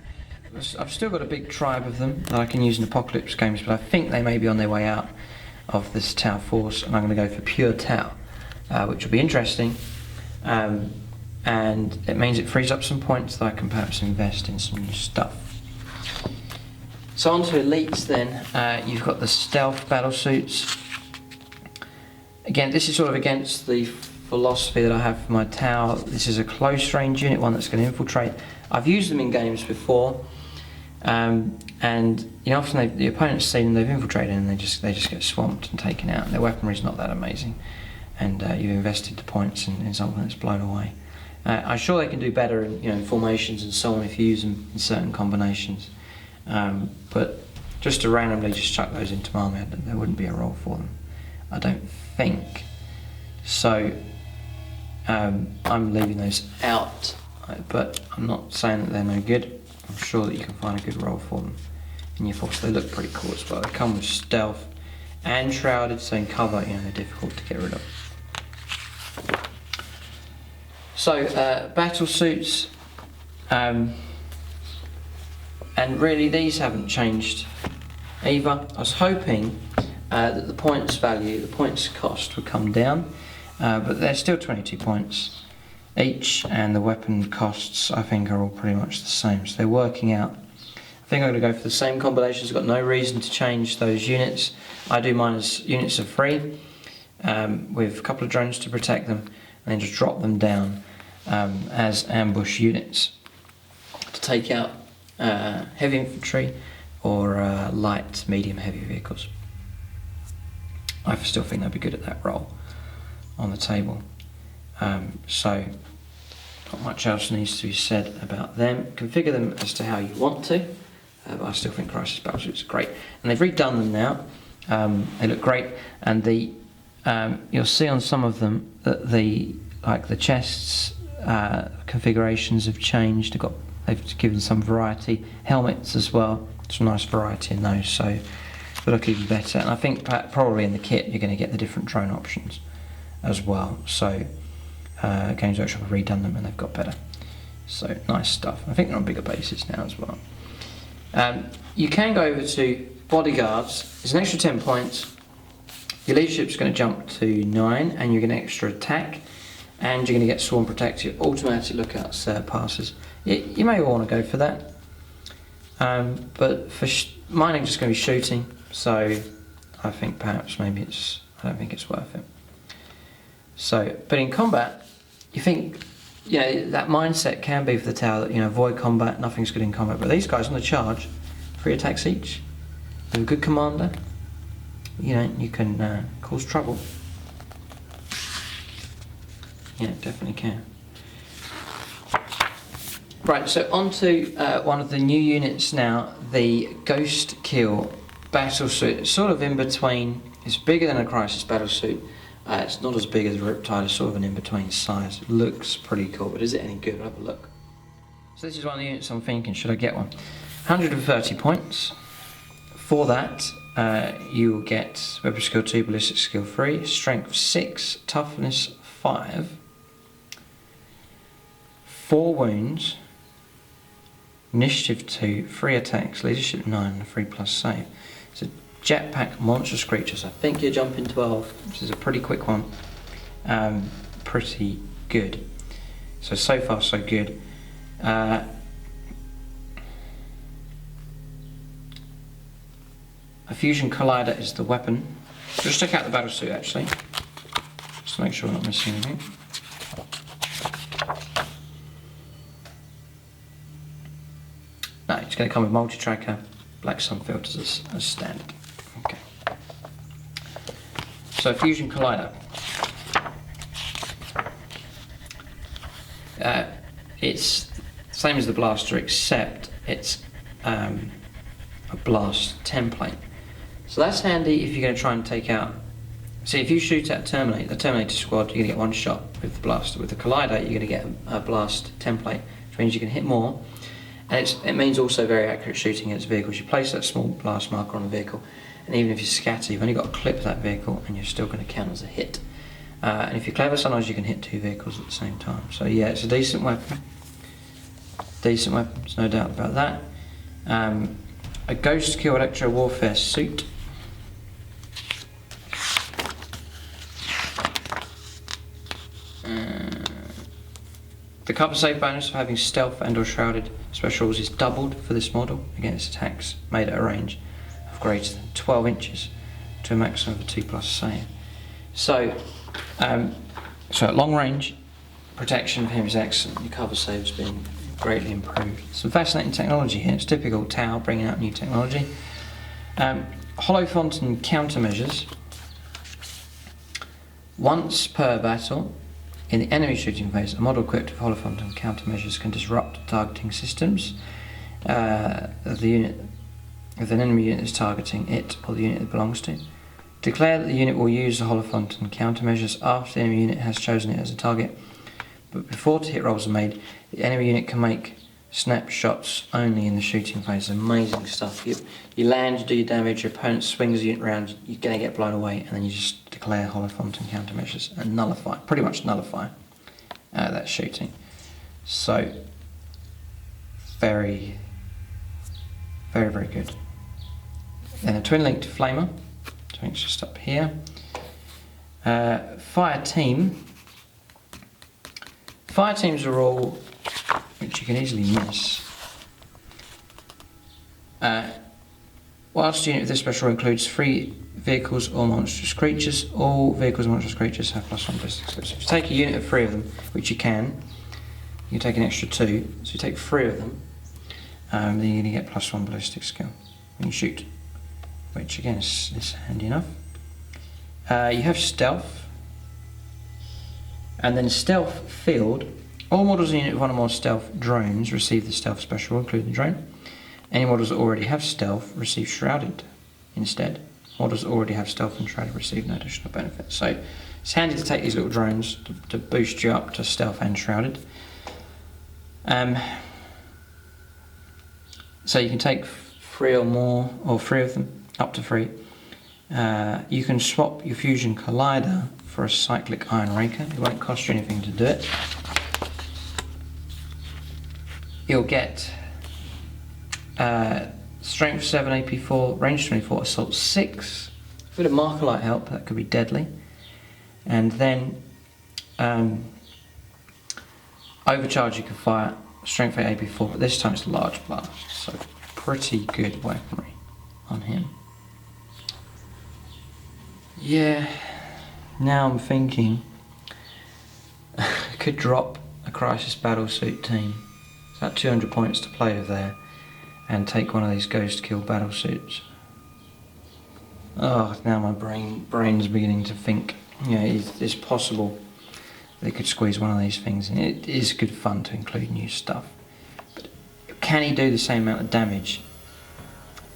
I've still got a big tribe of them that I can use in Apocalypse games, but I think they may be on their way out of this Tau force, and I'm going to go for pure Tau, which will be interesting. And it means it frees up some points that I can perhaps invest in some new stuff. So on to elites then. You've got the stealth battle suits. Again, this is sort of against the philosophy that I have for my Tau. This is a close range unit, one that's going to infiltrate. I've used them in games before, and you know, often the opponents see them, they've infiltrated, and they just get swamped and taken out. And their weaponry is not that amazing, and you've invested the points in something that's blown away. I'm sure they can do better in formations and so on if you use them in certain combinations, but just to randomly just chuck those into my army, there wouldn't be a role for them, I don't think. So I'm leaving those out, but I'm not saying that they're no good. I'm sure that you can find a good role for them in your force. They look pretty cool as well. They come with stealth and shrouded, so in cover, they're difficult to get rid of. So battle suits, and really these haven't changed either. I was hoping that the points value, the points cost would come down, but they're still 22 points each, and the weapon costs I think are all pretty much the same, so they're working out. I think I'm going to go for the same combinations. I've got no reason to change those units. I do mine as units of 3 with a couple of drones to protect them, and then just drop them down as ambush units to take out heavy infantry or light, medium, heavy vehicles. I still think they'd be good at that role on the table. So not much else needs to be said about them. Configure them as to how you want to, but I still think Crisis Battleships are great, and they've redone them now. They look great, and you'll see on some of them that the chests configurations have changed. They've given some variety. Helmets as well, some nice variety in those, so they look even better. And I think probably in the kit you're going to get the different drone options as well. So Games Workshop have redone them and they've got better. So nice stuff. I think they're on bigger bases now as well. You can go over to bodyguards. It's an extra 10 points. Your leadership's going to jump to 9, and you're going to extra attack, and you're going to get swarm protect. You automatically look out passes. You may want to go for that, but for mine I'm just going to be shooting, so I think perhaps maybe I don't think it's worth it. So, but in combat, you think, that mindset can be for the Tau that, avoid combat, nothing's good in combat, but these guys on the charge, 3 attacks each, with a good commander, you can cause trouble. Yeah, definitely can. Right, so on to one of the new units now, the Ghost Kill battle suit. It's sort of in between. It's bigger than a Crisis battle suit. It's not as big as a Riptide. It's sort of an in-between size. It looks pretty cool, but is it any good? Have a look. So this is one of the units I'm thinking, should I get one? 130 points. For that, you will get Weapon Skill 2, Ballistic Skill 3, Strength 6, Toughness 5, 4 wounds, Initiative 2, 3 attacks, Leadership 9, and a 3+ save. It's a jetpack monstrous creatures. I think you're jumping 12, which is a pretty quick one. Pretty good. So far so good. A Fusion Collider is the weapon. Just check out the battle suit actually, just to make sure we're not missing anything. No, it's going to come with multi-tracker, black sun filters as standard. Okay. So Fusion Collider. It's the same as the blaster, except it's a blast template. So that's handy if you're going to try and take out. See, if you shoot at the Terminator squad, you're going to get 1 shot with the blaster. With the Collider, you're going to get a blast template, which means you can hit more. And it means also very accurate shooting against vehicles. You place that small blast marker on the vehicle, and even if you scatter, you've only got to clip that vehicle, and you're still going to count as a hit. And if you're clever, sometimes you can hit 2 vehicles at the same time. So yeah, it's a decent weapon. Decent weapon, there's no doubt about that. A Ghost Kill Electro Warfare suit. The cover save bonus of having stealth and or shrouded specials is doubled for this model against attacks made at a range of greater than 12 inches to a maximum of a 2+ save. So at long range, protection for him is excellent. Your cover save's been greatly improved. Some fascinating technology here. It's typical Tau bringing out new technology. Hollow Fountain countermeasures. Once per battle, in the enemy shooting phase, a model equipped with Hollow Fountain countermeasures can disrupt targeting systems of an enemy unit is targeting it or the unit it belongs to. Declare that the unit will use the Hollow Fountain countermeasures after the enemy unit has chosen it as a target, but before the hit rolls are made, the enemy unit can make snapshots only in the shooting phase. Amazing stuff. You land, you do your damage, your opponent swings the unit around, you're going to get blown away, and then you just declare Hollow Fountain countermeasures and nullify, pretty much nullify that shooting. So, very, very, very good. Then a twin linked flamer, so it's just up here. Fire team. Fire teams are all, which you can easily miss. Whilst the unit with this special includes 3 vehicles or monstrous creatures, all vehicles or monstrous creatures have +1 ballistic skill. So if you take a unit of 3 of them, which you can take an extra 2, so you take 3 of them, then you're going to get +1 ballistic skill when you shoot, which again is handy enough. You have stealth. And then stealth field. All models in unit with 1 or more stealth drones receive the stealth special, including the drone. Any models that already have stealth receive shrouded instead. Models that already have stealth and shrouded receive no additional benefit. So it's handy to take these little drones to boost you up to stealth and shrouded. So you can take 3 or more, or 3 of them, up to 3. You can swap your fusion collider for a cyclic iron raker. It won't cost you anything to do it. You'll get strength 7, AP 4, range 24, assault 6. A bit of marker light help, that could be deadly. And then overcharge, you can fire strength 8, AP 4, but this time it's large blast, so pretty good weaponry on him. Yeah. Now I'm thinking I could drop a Crisis Battlesuit team. It's about 200 points to play with there, and take one of these Ghost Kill Battlesuits. Oh, now my brain's beginning to think, it's possible they could squeeze one of these things in. It is good fun to include new stuff. But can he do the same amount of damage?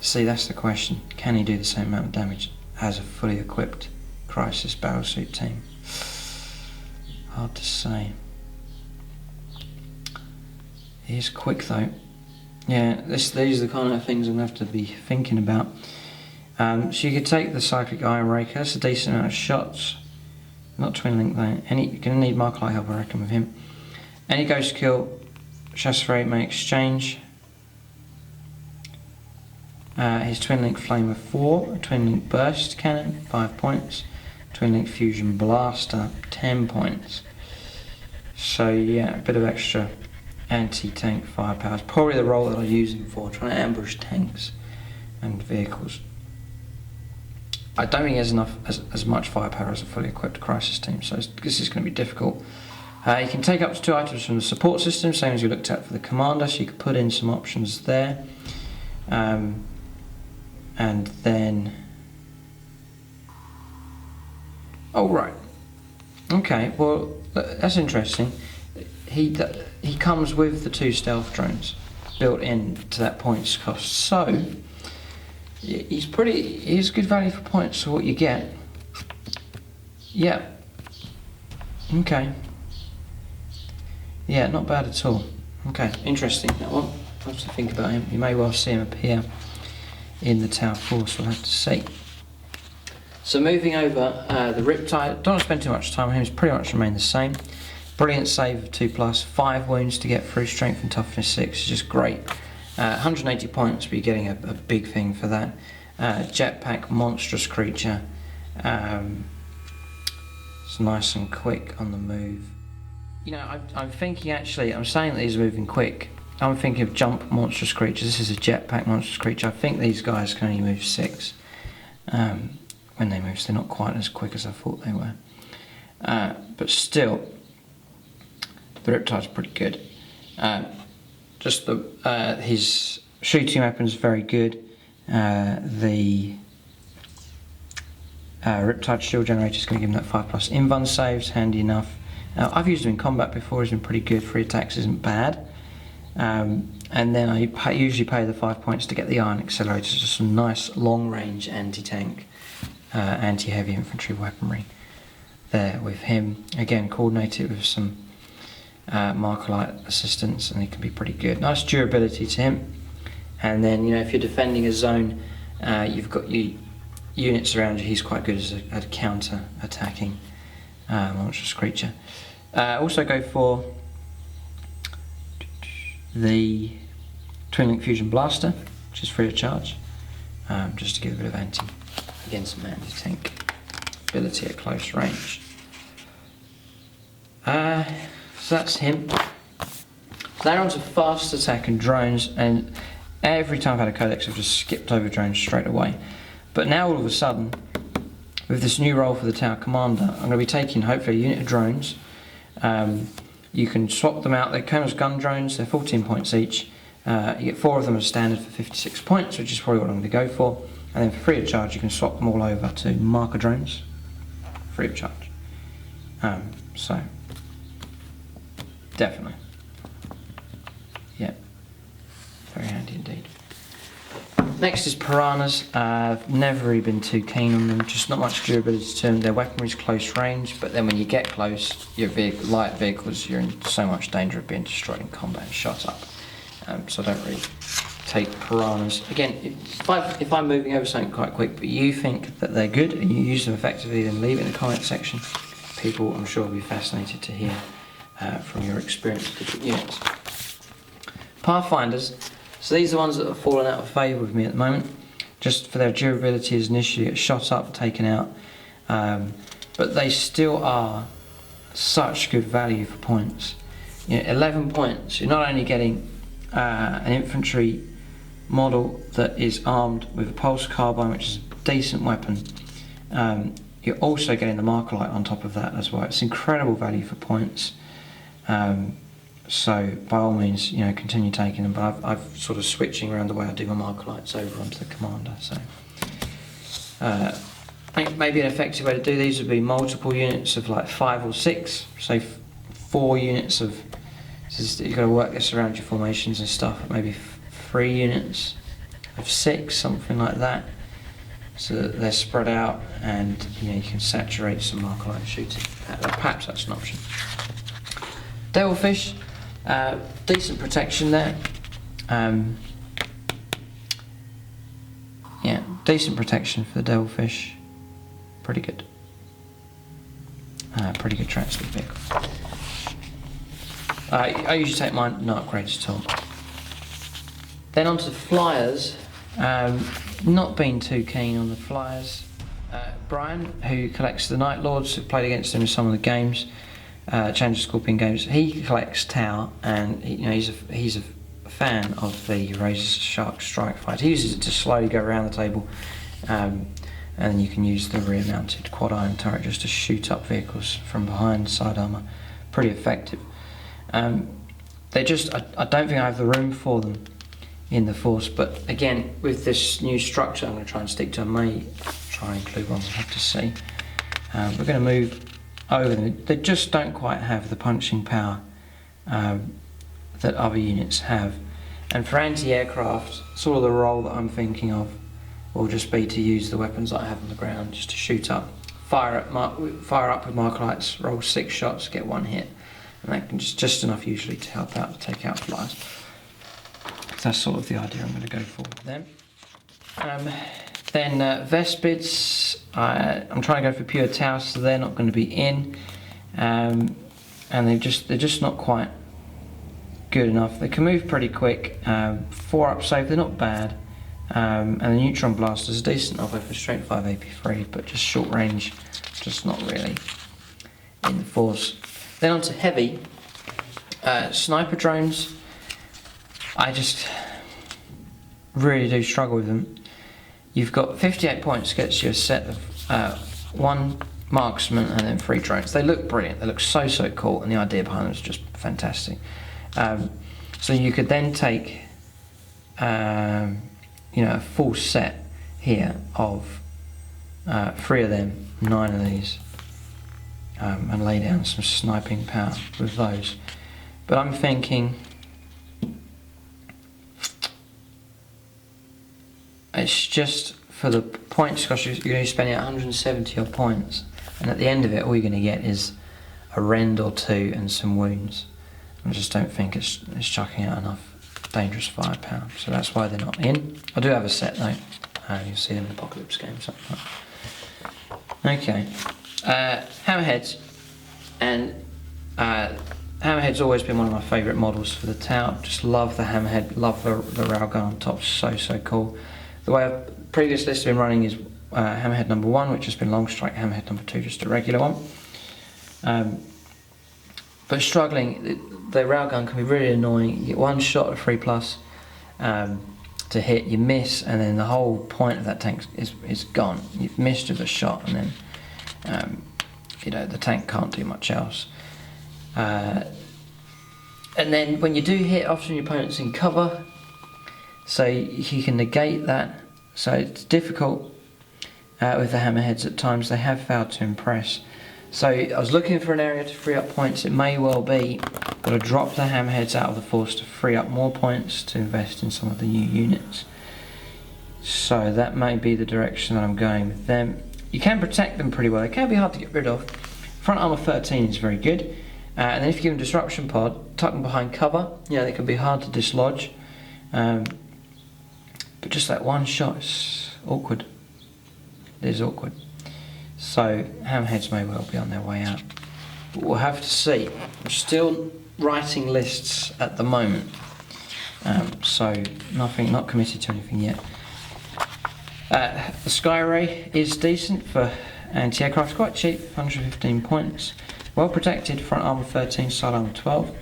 See, that's the question. Can he do the same amount of damage as a fully equipped Crisis Battlesuit team? Hard to say. He's quick though. Yeah, these are the kind of things I'm going to have to be thinking about. So you could take the Cyclic Iron Raker. That's a decent amount of shots. Not twin link though. You're going to need Mark Light help, I reckon, with him. Any Ghost Kill Chasseur may exchange. His Twin Link Flamer 4, a Twin Link Burst Cannon, 5 points. Twin Link Fusion Blaster, 10 points. So yeah, a bit of extra anti-tank firepower. It's probably the role that I use him for, trying to ambush tanks and vehicles. I don't think he has as much firepower as a fully equipped Crisis team, so this is going to be difficult. You can take up to 2 items from the support system, same as we looked at for the commander, so you could put in some options there. And then... Oh, right. Okay, well, that's interesting. He comes with the 2 stealth drones built in to that points cost, so he's good value for points for what you get. Yeah. Okay. Yeah, not bad at all. Okay, interesting that one. I'll have to think about him. You may well see him appear in the Tau Force, we'll have to see. So moving over, the Riptide, don't want to spend too much time on him, he's pretty much remained the same. Brilliant save of 2+, 5 wounds to get through, strength and toughness 6, is just great. 180 points, but you're getting a big thing for that. Jetpack, monstrous creature. It's nice and quick on the move. You know, I'm thinking actually, I'm saying that these are moving quick. I'm thinking of jump monstrous creatures. This is a jetpack monstrous creature. I think these guys can only move 6 when they move, so they're not quite as quick as I thought they were. But still, the Riptide's pretty good. Just his shooting weapon's very good. The Riptide shield generator is going to give him that 5+ invuln saves, handy enough. I've used him in combat before, he's been pretty good. 3 attacks isn't bad. And then I usually pay the 5 points to get the iron accelerator, just some nice long range anti-tank, anti-heavy infantry weaponry there with him. Again, coordinate it with some Markerlight assistance and he can be pretty good. Nice durability to him. And then, you know, if you're defending a zone, you've got units around you, he's quite good as a counter attacking monstrous creature. Also go for the Twin Link Fusion Blaster, which is free of charge, just to give a bit of some anti-tank ability at close range. So that's him. They're onto fast attack and drones, and every time I've had a codex I've just skipped over drones straight away. But now all of a sudden, with this new role for the Tower Commander, I'm going to be taking hopefully a unit of drones. You can swap them out. They come as gun drones, they're 14 points each. You get 4 of them as standard for 56 points, which is probably what I'm going to go for. And then for free of charge you can swap them all over to marker drones, free of charge. So, definitely. Yeah, very handy indeed. Next is Piranhas. I've never really been too keen on them, just not much durability to them. Their weaponry is close range, but then when you get close, your light vehicles, you're in so much danger of being destroyed in combat and shot up. So I don't really take Piranhas. Again, if I'm moving over something quite quick, but you think that they're good and you use them effectively, then leave it in the comment section. People, I'm sure, will be fascinated to hear from your experience with different units. Pathfinders. So these are the ones that have fallen out of favour with me at the moment, just for their durability as initially get shot up, taken out, but they still are such good value for points. You know, 11 points, you're not only getting an infantry model that is armed with a pulse carbine, which is a decent weapon, you're also getting the Markerlight on top of that as well. It's incredible value for points. So by all means, you know, continue taking them. But I've sort of switching around the way I do my Markerlights over onto the Commander. So I think maybe an effective way to do these would be multiple units of like 5 or 6. So 4 units of. You've got to work this around your formations and stuff. Maybe 3 units of 6, something like that, so that they're spread out, and you know you can saturate some Markerlight shooting. Perhaps that's an option. Devilfish. Decent protection there. Yeah, decent protection for the Devilfish. Pretty good. Pretty good transport vehicle. I usually take mine, not upgrades at all. Then onto the Flyers. Not been too keen on the Flyers. Brian, who collects the Night Lords, who played against him in some of the games. StrikingScorpion games. He collects Tau, and he's a fan of the Razor Shark Strike fight. He uses it to slowly go around the table, and then you can use the rear-mounted quad iron turret just to shoot up vehicles from behind, side armor. Pretty effective. They just, I don't think I have the room for them in the force, but again, with this new structure I'm going to try and stick to. I may try and include one, we'll have to see. We're going to move over them. They just don't quite have the punching power that other units have. And for anti-aircraft, sort of the role that I'm thinking of will just be to use the weapons that I have on the ground just to shoot up, fire up with Markerlights, roll 6 shots, get 1 hit, and that can just enough usually to help out to take out Flyers. So that's sort of the idea I'm going to go for with them. Then Vespids, I'm trying to go for pure Tau, so they're not going to be in, and they're just not quite good enough. They can move pretty quick. 4-up save, they're not bad. And the neutron blasters are decent, although for strength 5 AP3, but just short range, just not really in the force. Then on to heavy. Sniper drones, I just really do struggle with them. You've got 58 points, gets you a set of 1 marksman and then 3 drones. They look brilliant, they look so cool, and the idea behind them is just fantastic. So you could then take a full set here of 3 of them, 9 of these, and lay down some sniping power with those. But I'm thinking it's just for the points cost, you're going to be spending 170 odd points, and at the end of it all you're going to get is a rend or 2 and some wounds. I just don't think it's chucking out enough dangerous firepower, so that's why they're not in. I do have a set though, you'll see them in Apocalypse games. Okay, hammerheads, and hammerhead's always been one of my favourite models for the Tau. Just love the hammerhead, love the railgun on top, so cool. The way our previous list have been running is hammerhead number 1, which has been long strike, hammerhead number 2, just a regular one. But struggling, the railgun can be really annoying. You get 1 shot at 3+ to hit, you miss, and then the whole point of that tank is gone. You've missed with a shot, and then the tank can't do much else. And then when you do hit, often your opponent's in cover, so you can negate that. So it's difficult with the hammerheads at times. They have failed to impress. So I was looking for an area to free up points. It may well be got to drop the hammerheads out of the force to free up more points to invest in some of the new units. So that may be the direction that I'm going with them. You can protect them pretty well. They can be hard to get rid of. Front armor 13 is very good. And then if you give them disruption pod, tuck them behind cover. They can be hard to dislodge. But just that 1 shot is awkward. It is awkward. So hammerheads may well be on their way out. But we'll have to see. I'm still writing lists at the moment. So not committed to anything yet. The Sky Ray is decent for anti-aircraft, quite cheap, 115 points. Well protected, front armor 13, side armor 12.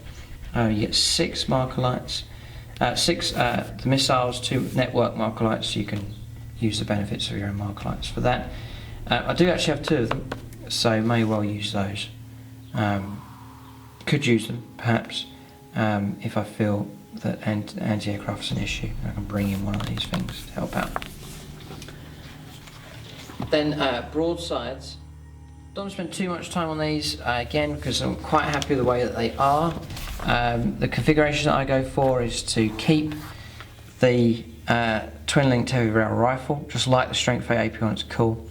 You get 6 marker lights. 6 the missiles, 2 network marker lights, so you can use the benefits of your own marker lights for that. I do actually have 2 of them, so may well use those. Could use them, perhaps, if I feel that anti-aircraft's an issue. I can bring in one of these things to help out. Then broadsides. Don't spend too much time on these, again, because I'm quite happy with the way that they are. The configuration that I go for is to keep the twin-linked heavy rail rifle, just like the strength 8 AP one, it's cool.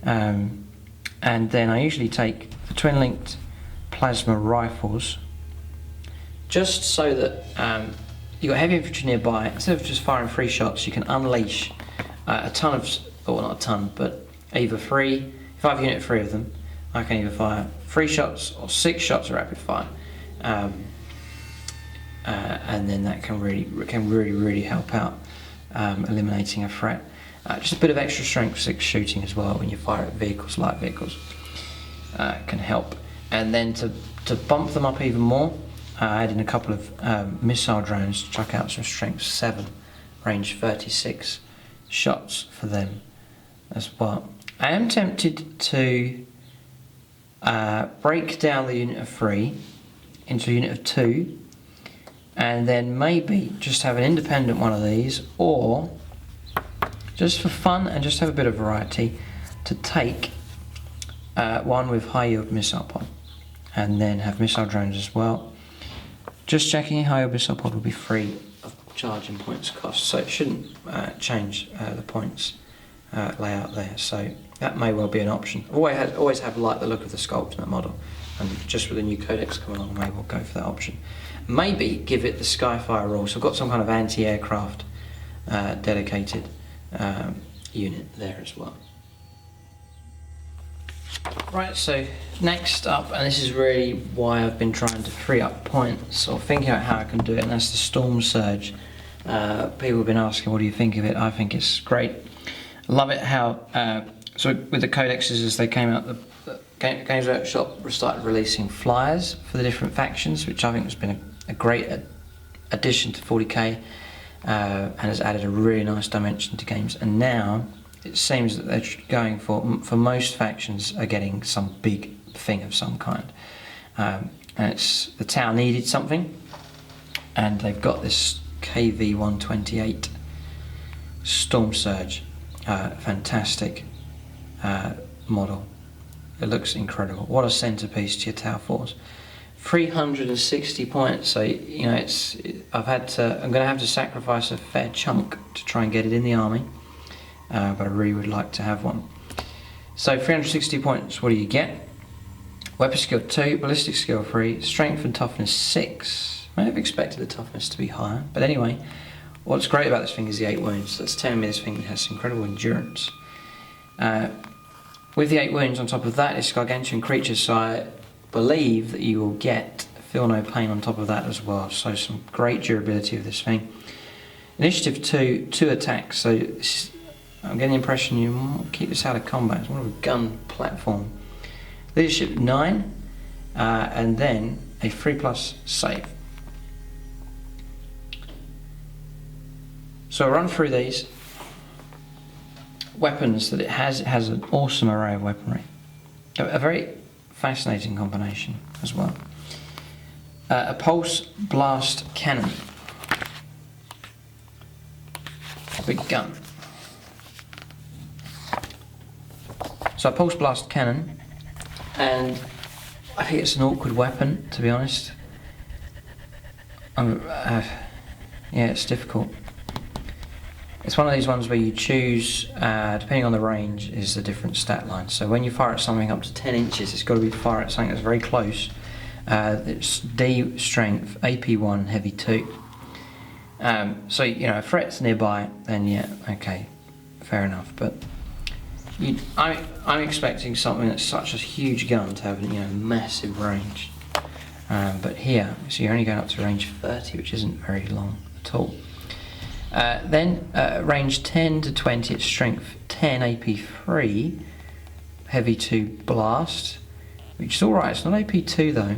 And then I usually take the twin-linked plasma rifles, just so that you've got heavy infantry nearby. Instead of just firing 3 shots, you can unleash a ton of, or not a ton, but either 3, if I have a unit of 3 of them, I can either fire 3 shots or 6 shots of rapid fire. And then that can really help out eliminating a threat. Just a bit of extra strength 6 shooting as well when you fire at vehicles, light vehicles, can help. And then to bump them up even more, I add in a couple of missile drones to chuck out some strength 7, range 36 shots for them as well. I am tempted to break down the unit of 3 into a unit of 2, and then maybe just have an independent one of these, or just for fun and just have a bit of variety, to take one with high yield missile pod, and then have missile drones as well. Just checking, high yield missile pod will be free of charge and points cost, so it shouldn't change the points layout there. So that may well be an option. I always have liked the look of the sculpt in that model, and just with the new codex coming along, maybe we'll go for that option. Maybe give it the Skyfire rule, so I've got some kind of anti-aircraft dedicated unit there as well. Right, so next up, and this is really why I've been trying to free up points or thinking about how I can do it, and that's the Storm Surge. People have been asking, what do you think of it? I think it's great. I love it how, so with the codexes as they came out, the Games Workshop started releasing flyers for the different factions, which I think has been a great addition to 40k, and has added a really nice dimension to games. And now it seems that they're going for most factions are getting some big thing of some kind, and it's the Tau needed something, and they've got this KV-128 Storm Surge, fantastic model. It looks incredible. What a centerpiece to your Tau force. 360 points. So you know, I'm going to have to sacrifice a fair chunk to try and get it in the army. But I really would like to have one. So 360 points, what do you get? Weapon skill 2, ballistic skill 3, strength and toughness 6. I may have expected the toughness to be higher, but anyway, what's great about this thing is the 8 wounds. That's telling me this thing has incredible endurance. With the 8 wounds on top of that, it's gargantuan creatures, so I believe that you will get feel no pain on top of that as well. So some great durability of this thing. Initiative 2, 2 attacks, so I'm getting the impression you might keep this out of combat. It's more of a gun platform. Leadership 9, and then a 3+ save. So I'll run through these weapons that it has. It has an awesome array of weaponry. A very fascinating combination as well. A pulse blast cannon. A big gun. So a pulse blast cannon, and I think it's an awkward weapon, to be honest. Yeah, it's difficult. It's one of these ones where you choose, depending on the range, is a different stat line. So when you fire at something up to 10 inches, it's got to be fire at something that's very close. It's D strength, AP 1, heavy 2. So, you know, if threat's nearby, then yeah, okay, fair enough. But I'm expecting something that's such a huge gun to have, you know, massive range. But here, so you're only going up to range 30, which isn't very long at all. Then range 10 to 20, it's strength 10, AP 3, heavy 2 blast, which is alright, it's not AP 2 though.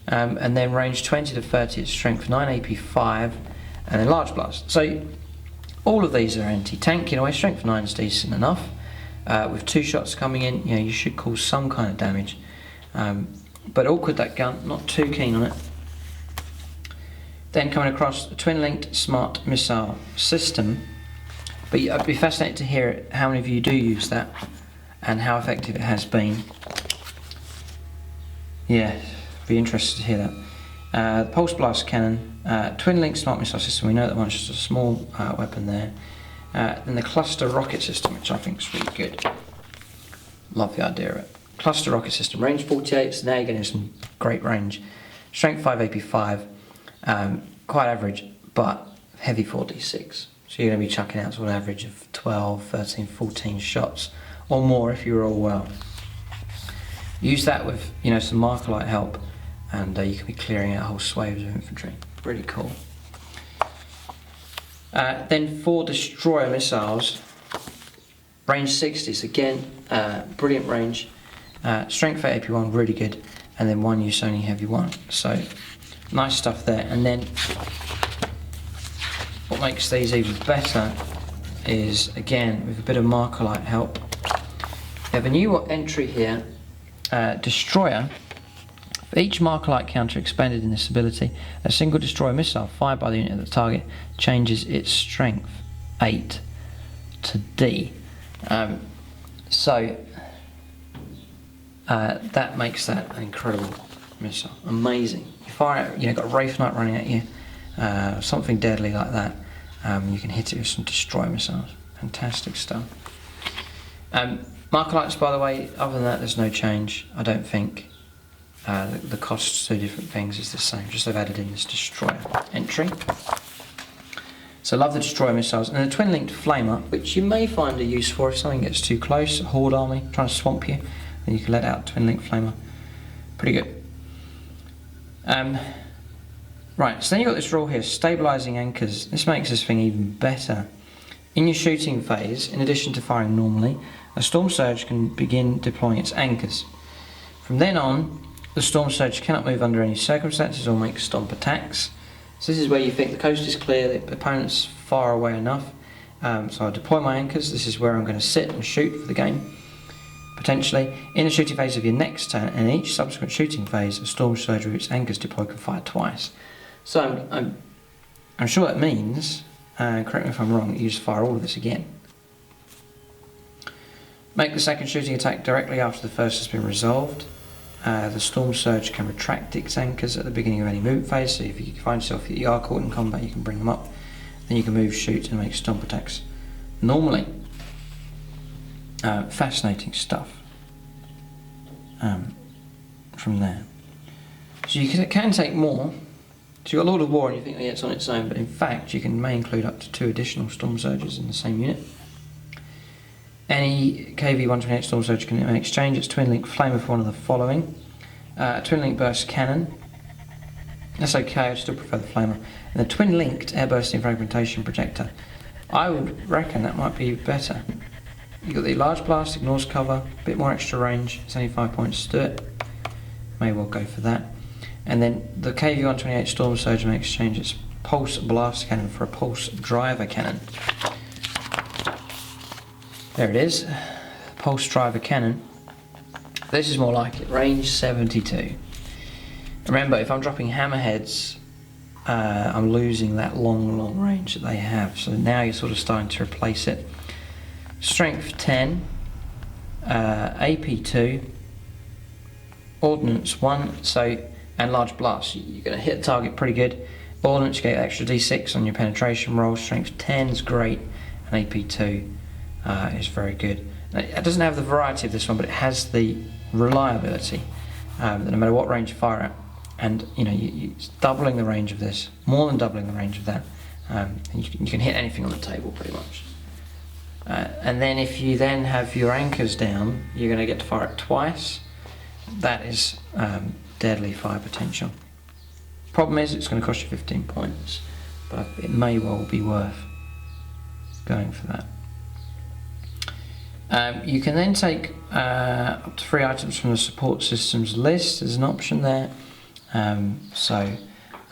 And then range 20 to 30, it's strength 9, AP 5, and then large blast. So all of these are anti-tank in a way. Strength 9 is decent enough. With 2 shots coming in, you know, you should cause some kind of damage. But awkward, that gun, not too keen on it. Then coming across the twin-linked smart missile system. But I'd be fascinated to hear how many of you do use that and how effective it has been. Yeah, be interested to hear that. The pulse blast cannon, twin-linked smart missile system. We know that one's just a small weapon there. Then the cluster rocket system, which I think is really good. Love the idea of it. Cluster rocket system, range 48, so now you're getting some great range. Strength 5, AP 5, quite average, but heavy 4d6. So you're going to be chucking out to an average of 12, 13, 14 shots, or more if you roll well. Use that with, you know, some Markerlight help, and you can be clearing out whole swathes of infantry. Really cool. Then 4 destroyer missiles, range 60s, again, brilliant range. Strength for AP 1, really good, and then 1 use only heavy 1. So nice stuff there. And then what makes these even better is, again, with a bit of Markerlight help, we have a new entry here, destroyer. For each Markerlight counter expended in this ability, a single destroyer missile fired by the unit of the target changes its strength 8 to D. That makes that an incredible missile. Amazing. You fire it, you know, got a Wraith Knight running at you, something deadly like that. You can hit it with some destroyer missiles. Fantastic stuff. Markerlights, by the way, other than that, there's no change, I don't think. The costs to different things is the same, just they've added in this destroyer entry. So love the destroyer missiles. And the twin-linked flamer, which you may find a use for if something gets too close, a horde army trying to swamp you. then you can let out Twin Link Flamer. Pretty good. Right, so then you've got this rule here, stabilising anchors. This makes this thing even better. In your shooting phase, in addition to firing normally, a Storm Surge can begin deploying its anchors. From then on, the Storm Surge cannot move under any circumstances or make stomp attacks. So this is where you think the coast is clear, the opponent's far away enough. So I deploy my anchors. This is where I'm going to sit and shoot for the game, potentially. In the shooting phase of your next turn, and each subsequent shooting phase, a Storm Surge with its anchors deployed can fire twice. So I'm sure that means, correct me if I'm wrong, you just fire all of this again. Make the second shooting attack directly after the first has been resolved. The Storm Surge can retract its anchors at the beginning of any movement phase, so if you find yourself that you are caught in combat, you can bring them up. Then you can move, shoot, and make stomp attacks normally. Fascinating stuff from there. So you can take more. So you've got Lord of War and you think, oh yeah, it's on its own, but in fact you may include up to 2 additional Storm Surges in the same unit. Any KV-128 Storm Surge can exchange its Twin Link Flamer for one of the following. Twin Link Burst Cannon. That's okay, I still prefer the Flamer. And the Twin Linked Air Bursting Fragmentation Projector. I would reckon that might be better. You've got the Large Blast, ignores cover, a bit more extra range, it's only 5 points to do it. May well go for that. And then the KV-128 Storm Surge may exchange its Pulse Blast Cannon for a Pulse Driver Cannon. There it is, Pulse Driver Cannon. This is more like it, range 72. Remember, if I'm dropping hammerheads, I'm losing that long range that they have. So now you're sort of starting to replace it. Strength 10, AP 2, Ordnance 1, and Large Blast. You're going to hit the target pretty good. Ordnance, you get extra D6 on your penetration roll. Strength 10 is great, and AP 2 is very good. It doesn't have the variety of this one, but it has the reliability that no matter what range you fire at, and you're doubling the range of this, more than doubling the range of that, and you can hit anything on the table pretty much. And then if you then have your anchors down, you're going to get to fire it twice. That is deadly fire potential. Problem is, it's going to cost you 15 points, but it may well be worth going for that. You can then take up to 3 items from the support systems list. There's an option there, so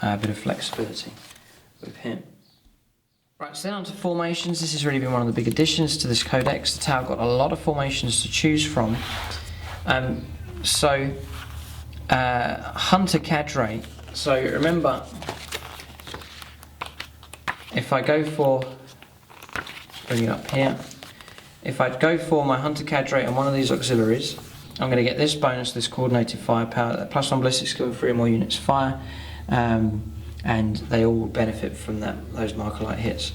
a bit of flexibility with him. Right, so then on to formations. This has really been one of the big additions to this codex. The Tau got a lot of formations to choose from. Hunter Cadre. So remember, if I go for, bring it up here, if I go for my Hunter Cadre and one of these auxiliaries, I'm going to get this bonus, this coordinated firepower, +1 ballistic skill and 3 or more units fire, and they all benefit from those marker light hits.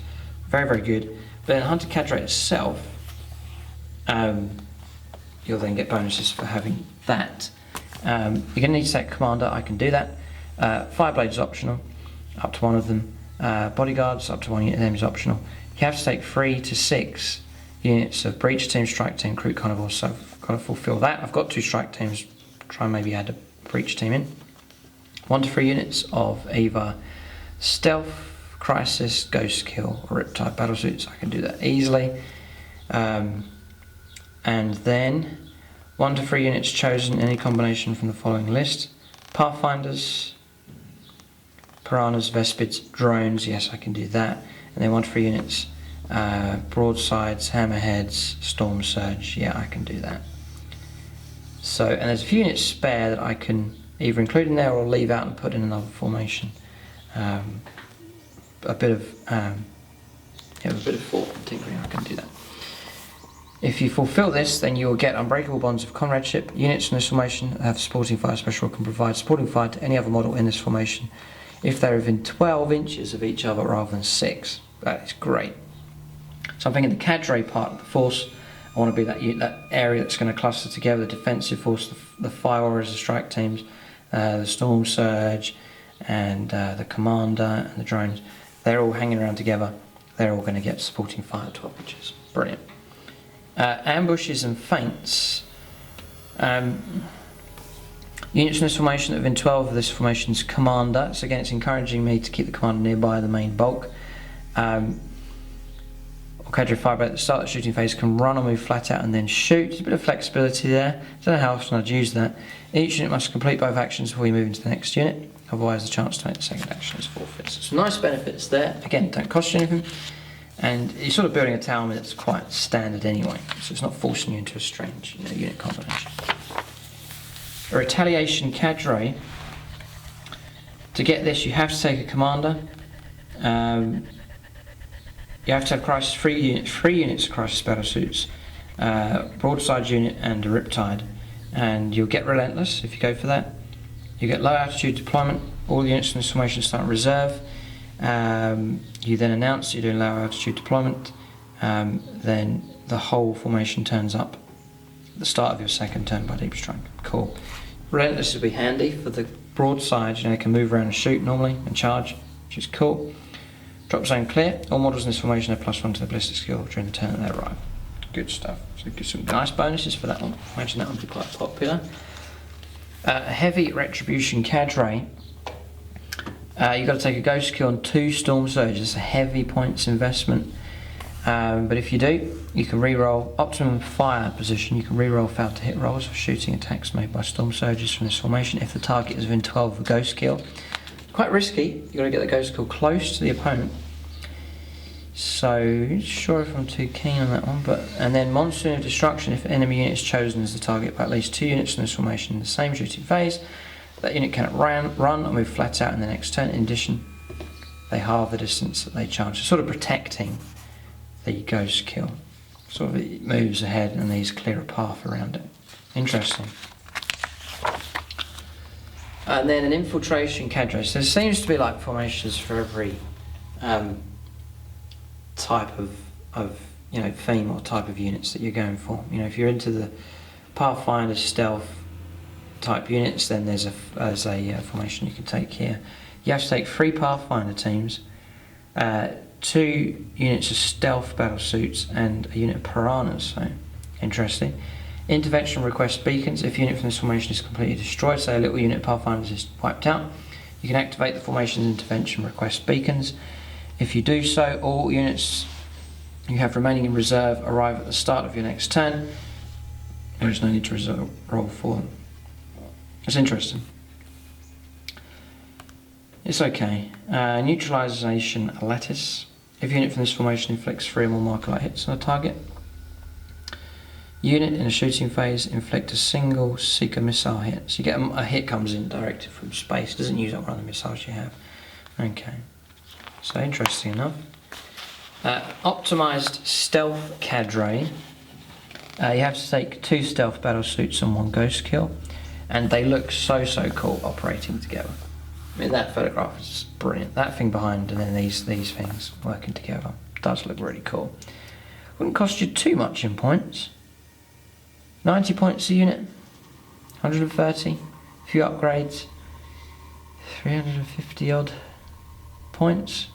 Very, very good. But in Hunter Cadre itself, you'll then get bonuses for having that. You're going to need to take Commander, I can do that. Fireblade is optional, up to 1 of them. Bodyguards, up to 1 unit of them is optional. You have to take 3 to 6 units of Breach Team, Strike Team, Crew Carnivore, so I've got to fulfill that. I've got 2 Strike Teams, try and maybe add a Breach Team in. 1 to 3 units of either Stealth, Crisis, Ghost Kill, or Riptide Battlesuits. I can do that easily. And then 1 to 3 units chosen, any combination from the following list. Pathfinders, Piranhas, Vespids, Drones, yes I can do that. And then 1 to 3 units, Broadsides, Hammerheads, Storm Surge, yeah I can do that. So, and there's a few units spare that I can either include in there or leave out and put in another formation. A bit of thought and tinkering, I can do that. If you fulfill this, then you will get Unbreakable Bonds of Comradeship. Units from this formation that have supporting fire special can provide supporting fire to any other model in this formation if they're within 12 inches of each other rather than 6. That is great. So I'm thinking the cadre part of the force, I want to be that area that's going to cluster together the defensive force, the fire warriors, the strike teams, the storm surge, and the commander and the drones. They're all hanging around together. They're all going to get supporting fire at 12 inches. Brilliant. Ambushes and feints. Units from this formation that have been 12 of this formation's commander. So again, it's encouraging me to keep the commander nearby the main bulk. Or cadre fibre at the start of the shooting phase can run or move flat out and then shoot. There's a bit of flexibility there. I don't know how often I'd use that. Each unit must complete both actions before you move into the next unit. Otherwise, the chance to make the second action is forfeit. So some nice benefits there. Again, don't cost you anything. And you're sort of building a Tau army that's quite standard anyway. So it's not forcing you into a strange unit combination. A retaliation cadre. To get this, you have to take a commander. You have to have crisis 3 units of crisis battle suits, broadside unit and a riptide, and you'll get relentless if you go for that. You get low altitude deployment. All the units in this formation start in reserve. You then announce you're doing low altitude deployment. Then the whole formation turns up at the start of your second turn by deep strike. Cool. Relentless will be handy for the broadside. You can move around and shoot normally and charge, which is cool. Drop zone clear. All models in this formation have +1 to the ballistic skill during the turn that they arrive. Good stuff. So get some nice bonuses for that one. I imagine that one will be quite popular. Heavy retribution cadre. You've got to take a ghost kill on 2 storm surges. It's a heavy points investment. But if you do, you can reroll optimum fire position. You can reroll failed to hit rolls for shooting attacks made by storm surges from this formation if the target is within 12 of a ghost kill. Quite risky. You've got to get the ghost kill close to the opponent. So, not sure if I'm too keen on that one. And then Monsoon of Destruction. If an enemy unit is chosen as the target by at least 2 units in this formation in the same shooting phase, that unit cannot run or move flat out in the next turn. In addition, they halve the distance that they charge. So sort of protecting the ghost kill. Sort of it moves ahead and these clear a path around it. Interesting. And then an infiltration cadre. So there seems to be like formations for every type of theme or type of units that you're going for. If you're into the Pathfinder stealth type units, then there's a formation you can take here. You have to take 3 Pathfinder teams, 2 units of stealth battle suits, and a unit of piranhas. So interesting. Intervention request beacons. If a unit from this formation is completely destroyed, say a little unit of Pathfinders is wiped out, you can activate the formation's intervention request beacons. If you do so, all units you have remaining in reserve arrive at the start of your next turn. There is no need to roll for them. It's interesting. It's okay. Neutralization lattice. If a unit from this formation inflicts 3 or more marker light hits on a target, unit in a shooting phase inflict a single seeker missile hit. So you get a hit comes in directed from space. It doesn't use up one of the missiles you have. Okay. So interesting enough. Optimized stealth cadre. You have to take 2 stealth battle suits and 1 ghost kill, and they look so cool operating together. I mean, that photograph is brilliant. That thing behind and then these things working together does look really cool. Wouldn't cost you too much in points. 90 points a unit, 130, a few upgrades, 350 odd points.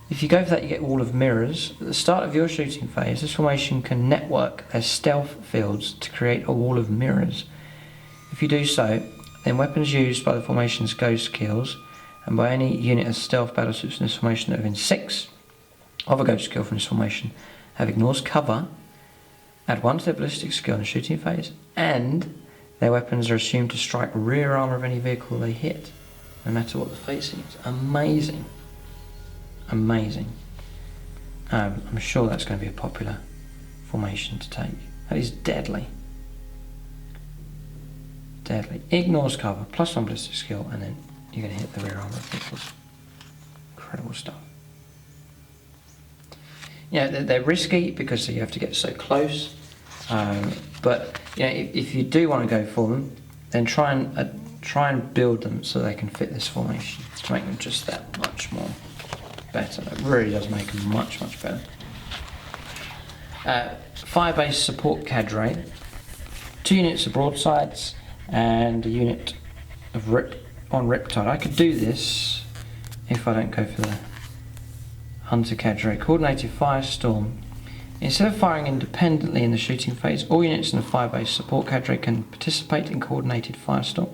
If you go for that, you get Wall of Mirrors. At the start of your shooting phase, this formation can network their stealth fields to create a Wall of Mirrors. If you do so, then weapons used by the formation's ghost kills and by any unit of stealth battlesuits in this formation that have been 6 of a ghost kill from this formation have ignores cover, add 1 to their ballistic skill in the shooting phase, and their weapons are assumed to strike rear armour of any vehicle they hit, no matter what the facing is. Amazing. Amazing. I'm sure that's going to be a popular formation to take. That is deadly. Deadly. Ignores cover, +1 ballistic skill, and then you're going to hit the rear armour of vehicles. Incredible stuff. They're risky because you have to get so close. But if you do want to go for them, then try and build them so they can fit this formation to make them just that much more better. That really does make them much better. Fire-based support cadre. 2 units of broadsides and a unit of riptide. I could do this if I don't go for the hunter cadre. Coordinated firestorm. Instead of firing independently in the shooting phase, all units in the fire-based support cadre can participate in coordinated firestorm.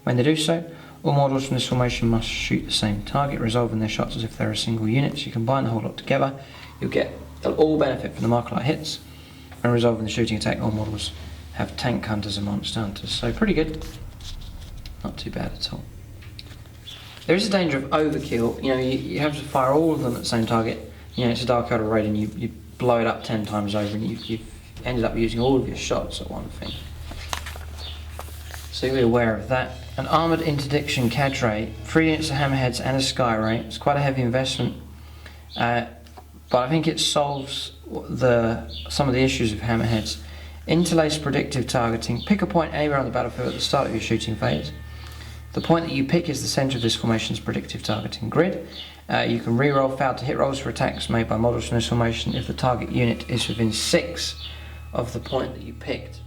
When they do so, all models from this formation must shoot the same target, resolving their shots as if they're a single unit. So you combine the whole lot together, they'll all benefit from the marker light hits, and resolving the shooting attack. All models have tank hunters and monster hunters, so pretty good. Not too bad at all. There is a danger of overkill. You know, you have to fire all of them at the same target. You know, it's a Dark Elder raid and you blow it up 10 times over, and you've ended up using all of your shots at one thing. So be aware of that. An armoured interdiction cadre, 3 units of hammerheads and a sky ray. It's quite a heavy investment, but I think it solves some of the issues of hammerheads. Interlace predictive targeting. Pick a point anywhere on the battlefield at the start of your shooting phase. The point that you pick is the centre of this formation's predictive targeting grid. You can reroll failed to hit rolls for attacks made by models from this formation if the target unit is within 6 of the point that you picked.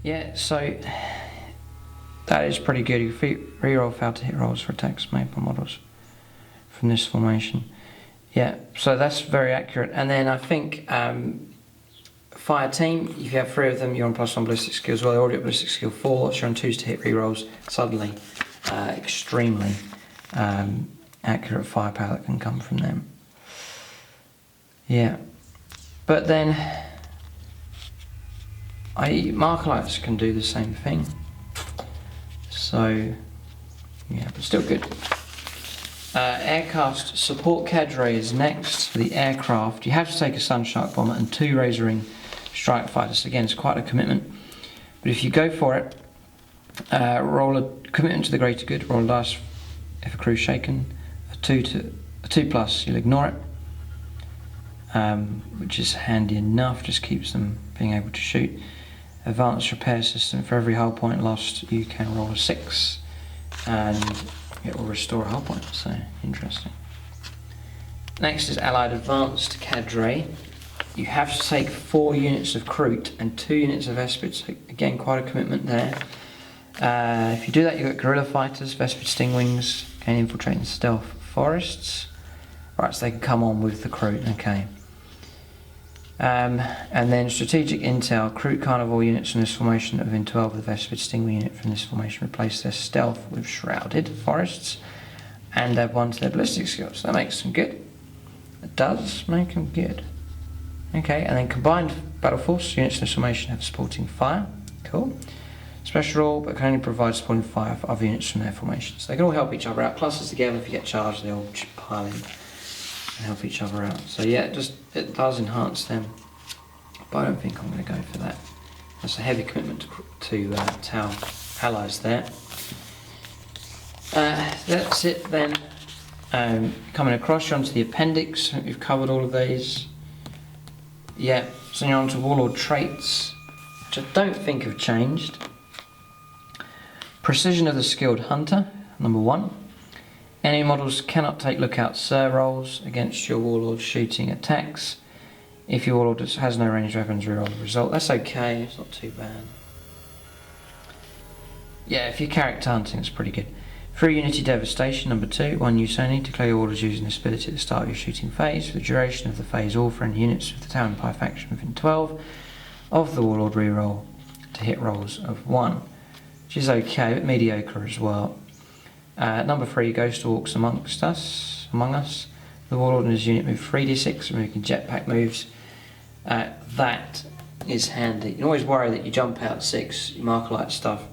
Yeah, so that is pretty good. You reroll failed to hit rolls for attacks made by models from this formation. Yeah, so that's very accurate. And then I think fire team, if you have 3 of them, you're on +1 ballistic skills. Well, they're already at ballistic skill 4, so you're on 2s to hit rerolls. Suddenly, extremely accurate firepower that can come from them. Yeah, but then marker lights can do the same thing. So yeah, but still good. Aircraft support cadre is next for the aircraft. You have to take a Sunshark bomber and 2 Razorwing strike fighters. Again, it's quite a commitment, but if you go for it, roll a commitment to the greater good. Roll a dice if a crew's shaken. A 2+, you'll ignore it, which is handy enough. Just keeps them being able to shoot. Advanced repair system. For every hull point lost, you can roll a 6, and it will restore a hull point. So interesting. Next is Allied Advanced Cadre. You have to take 4 units of Kroot and 2 units of Vespid. So again, quite a commitment there. If you do that, you've got Guerrilla Fighters, Vespid Stingwings, can infiltrate in stealth forests. Right, so they can come on with the Kroot, okay. And then Strategic Intel, Kroot Carnivore units from this formation that within 12 of the Vespid Stingwing unit from this formation replace their stealth with Shrouded Forests, and add 1 to their ballistic skills. That makes them good. It does make them good. Okay, and then Combined Battle Force units from this formation have supporting fire. Cool. Special rule, but can only provide supporting fire for other units from their formations. So they can all help each other out. Clusters together, if you get charged, they all pile in and help each other out. So yeah, it does enhance them, but I don't think I'm going to go for that. That's a heavy commitment to Tau allies there. That's it then. Coming across, you're onto the appendix. I think we've covered all of these. Yeah, so you're onto Warlord traits, which I don't think have changed. Precision of the Skilled Hunter, number 1. Enemy models cannot take Lookout Sir rolls against your Warlord shooting attacks. If your Warlord has no ranged weapons, reroll the result. That's okay, it's not too bad. Yeah, if you're character hunting, it's pretty good. 3 Unity Devastation, number 2. 1 use only. Declare your orders using this ability at the start of your shooting phase. For the duration of the phase, all friendly units with the Tau Empire faction within 12 of the Warlord reroll to hit rolls of 1. Which is okay, but mediocre as well. Number 3, Ghost Walks among us. The Warlord and his unit move 3d6, making jetpack moves. That is handy. You can always worry that you jump out 6, you mark light stuff,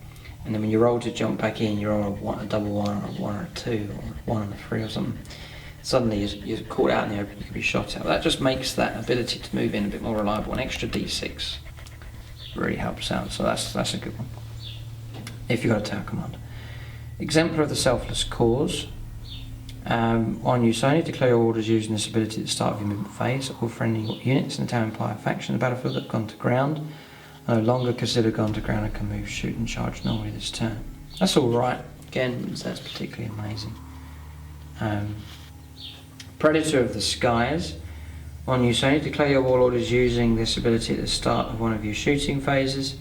and then when you roll to jump back in, you're on a double 1 or a 1 or a 2 or 1 and a 3 or something. Suddenly you're caught out in the open, you can be shot out. That just makes that ability to move in a bit more reliable. An extra d6 really helps out, so that's a good one if you've got a Tau command. Exemplar of the Selfless Cause. 1 use only. Declare your orders using this ability at the start of your movement phase. All friendly units in the Tau Empire faction in the battlefield that have gone to ground are no longer considered gone to ground and can move, shoot and charge normally this turn. That's alright. Again, that's particularly amazing. Predator of the Skies. 1 use only. Declare your Warlord is using this ability at the start of one of your shooting phases.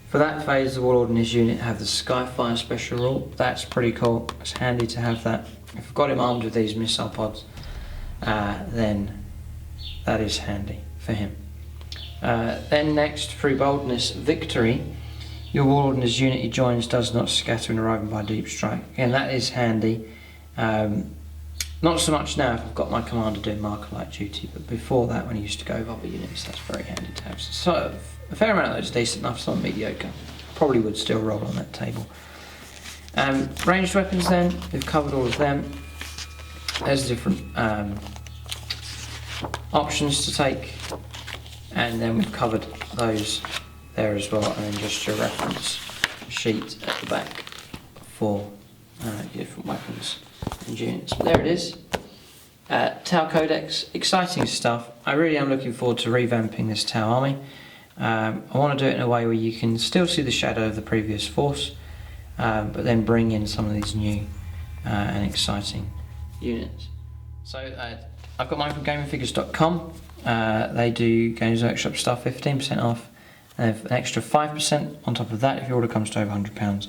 For that phase, the Warlord and his unit have the Skyfire special rule. That's pretty cool. It's handy to have that. If I've got him armed with these missile pods, then that is handy for him. Then next, through boldness, victory. Your warlord as unit he joins does not scatter when arriving by deep strike. Again, that is handy. Not so much now if I've got my commander doing marker light duty, but before that, when he used to go with other units, that's very handy to have. So a fair amount of those decent enough, some mediocre. Probably would still roll on that table. Ranged weapons then, we've covered all of them. There's different options to take, and then we've covered those there as well, and then just your reference sheet at the back for different weapons and units. But there it is. Tau Codex, exciting stuff. I really am looking forward to revamping this Tau army. I want to do it in a way where you can still see the shadow of the previous force, but then bring in some of these new and exciting units. So I've got mine from gamingfigures.com. They do Games Workshop stuff, 15% off, and an extra 5% on top of that if your order comes to over £100,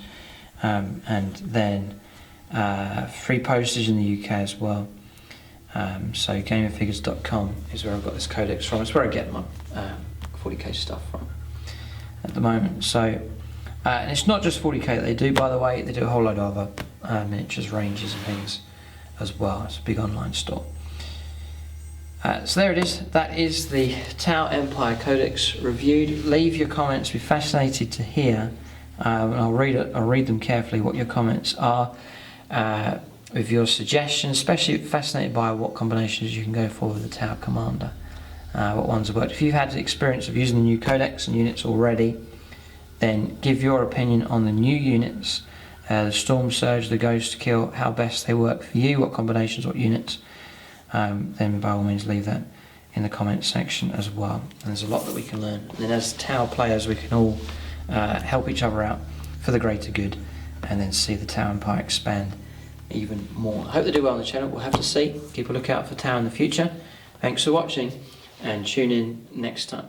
and then free postage in the UK as well. So gamingfigures.com is where I've got this codex from. It's where I get my 40k stuff from at the moment. So and it's not just 40k that they do, by the way. They do a whole load of other miniatures, ranges and things as well. It's a big online store. So there it is. That is the Tau Empire Codex reviewed. Leave your comments. Be fascinated to hear. And I'll read them carefully. What your comments are with your suggestions. Especially fascinated by what combinations you can go for with the Tau Commander. What ones have worked. If you've had the experience of using the new codex and units already, then give your opinion on the new units, the Storm Surge, the Ghost Kill, how best they work for you, what combinations, what units. Then by all means leave that in the comments section as well. And there's a lot that we can learn. And then as Tau players we can all help each other out for the greater good, and then see the Tau Empire expand even more. I hope they do well on the channel. We'll have to see. Keep a lookout for Tau in the future. Thanks for watching, and tune in next time.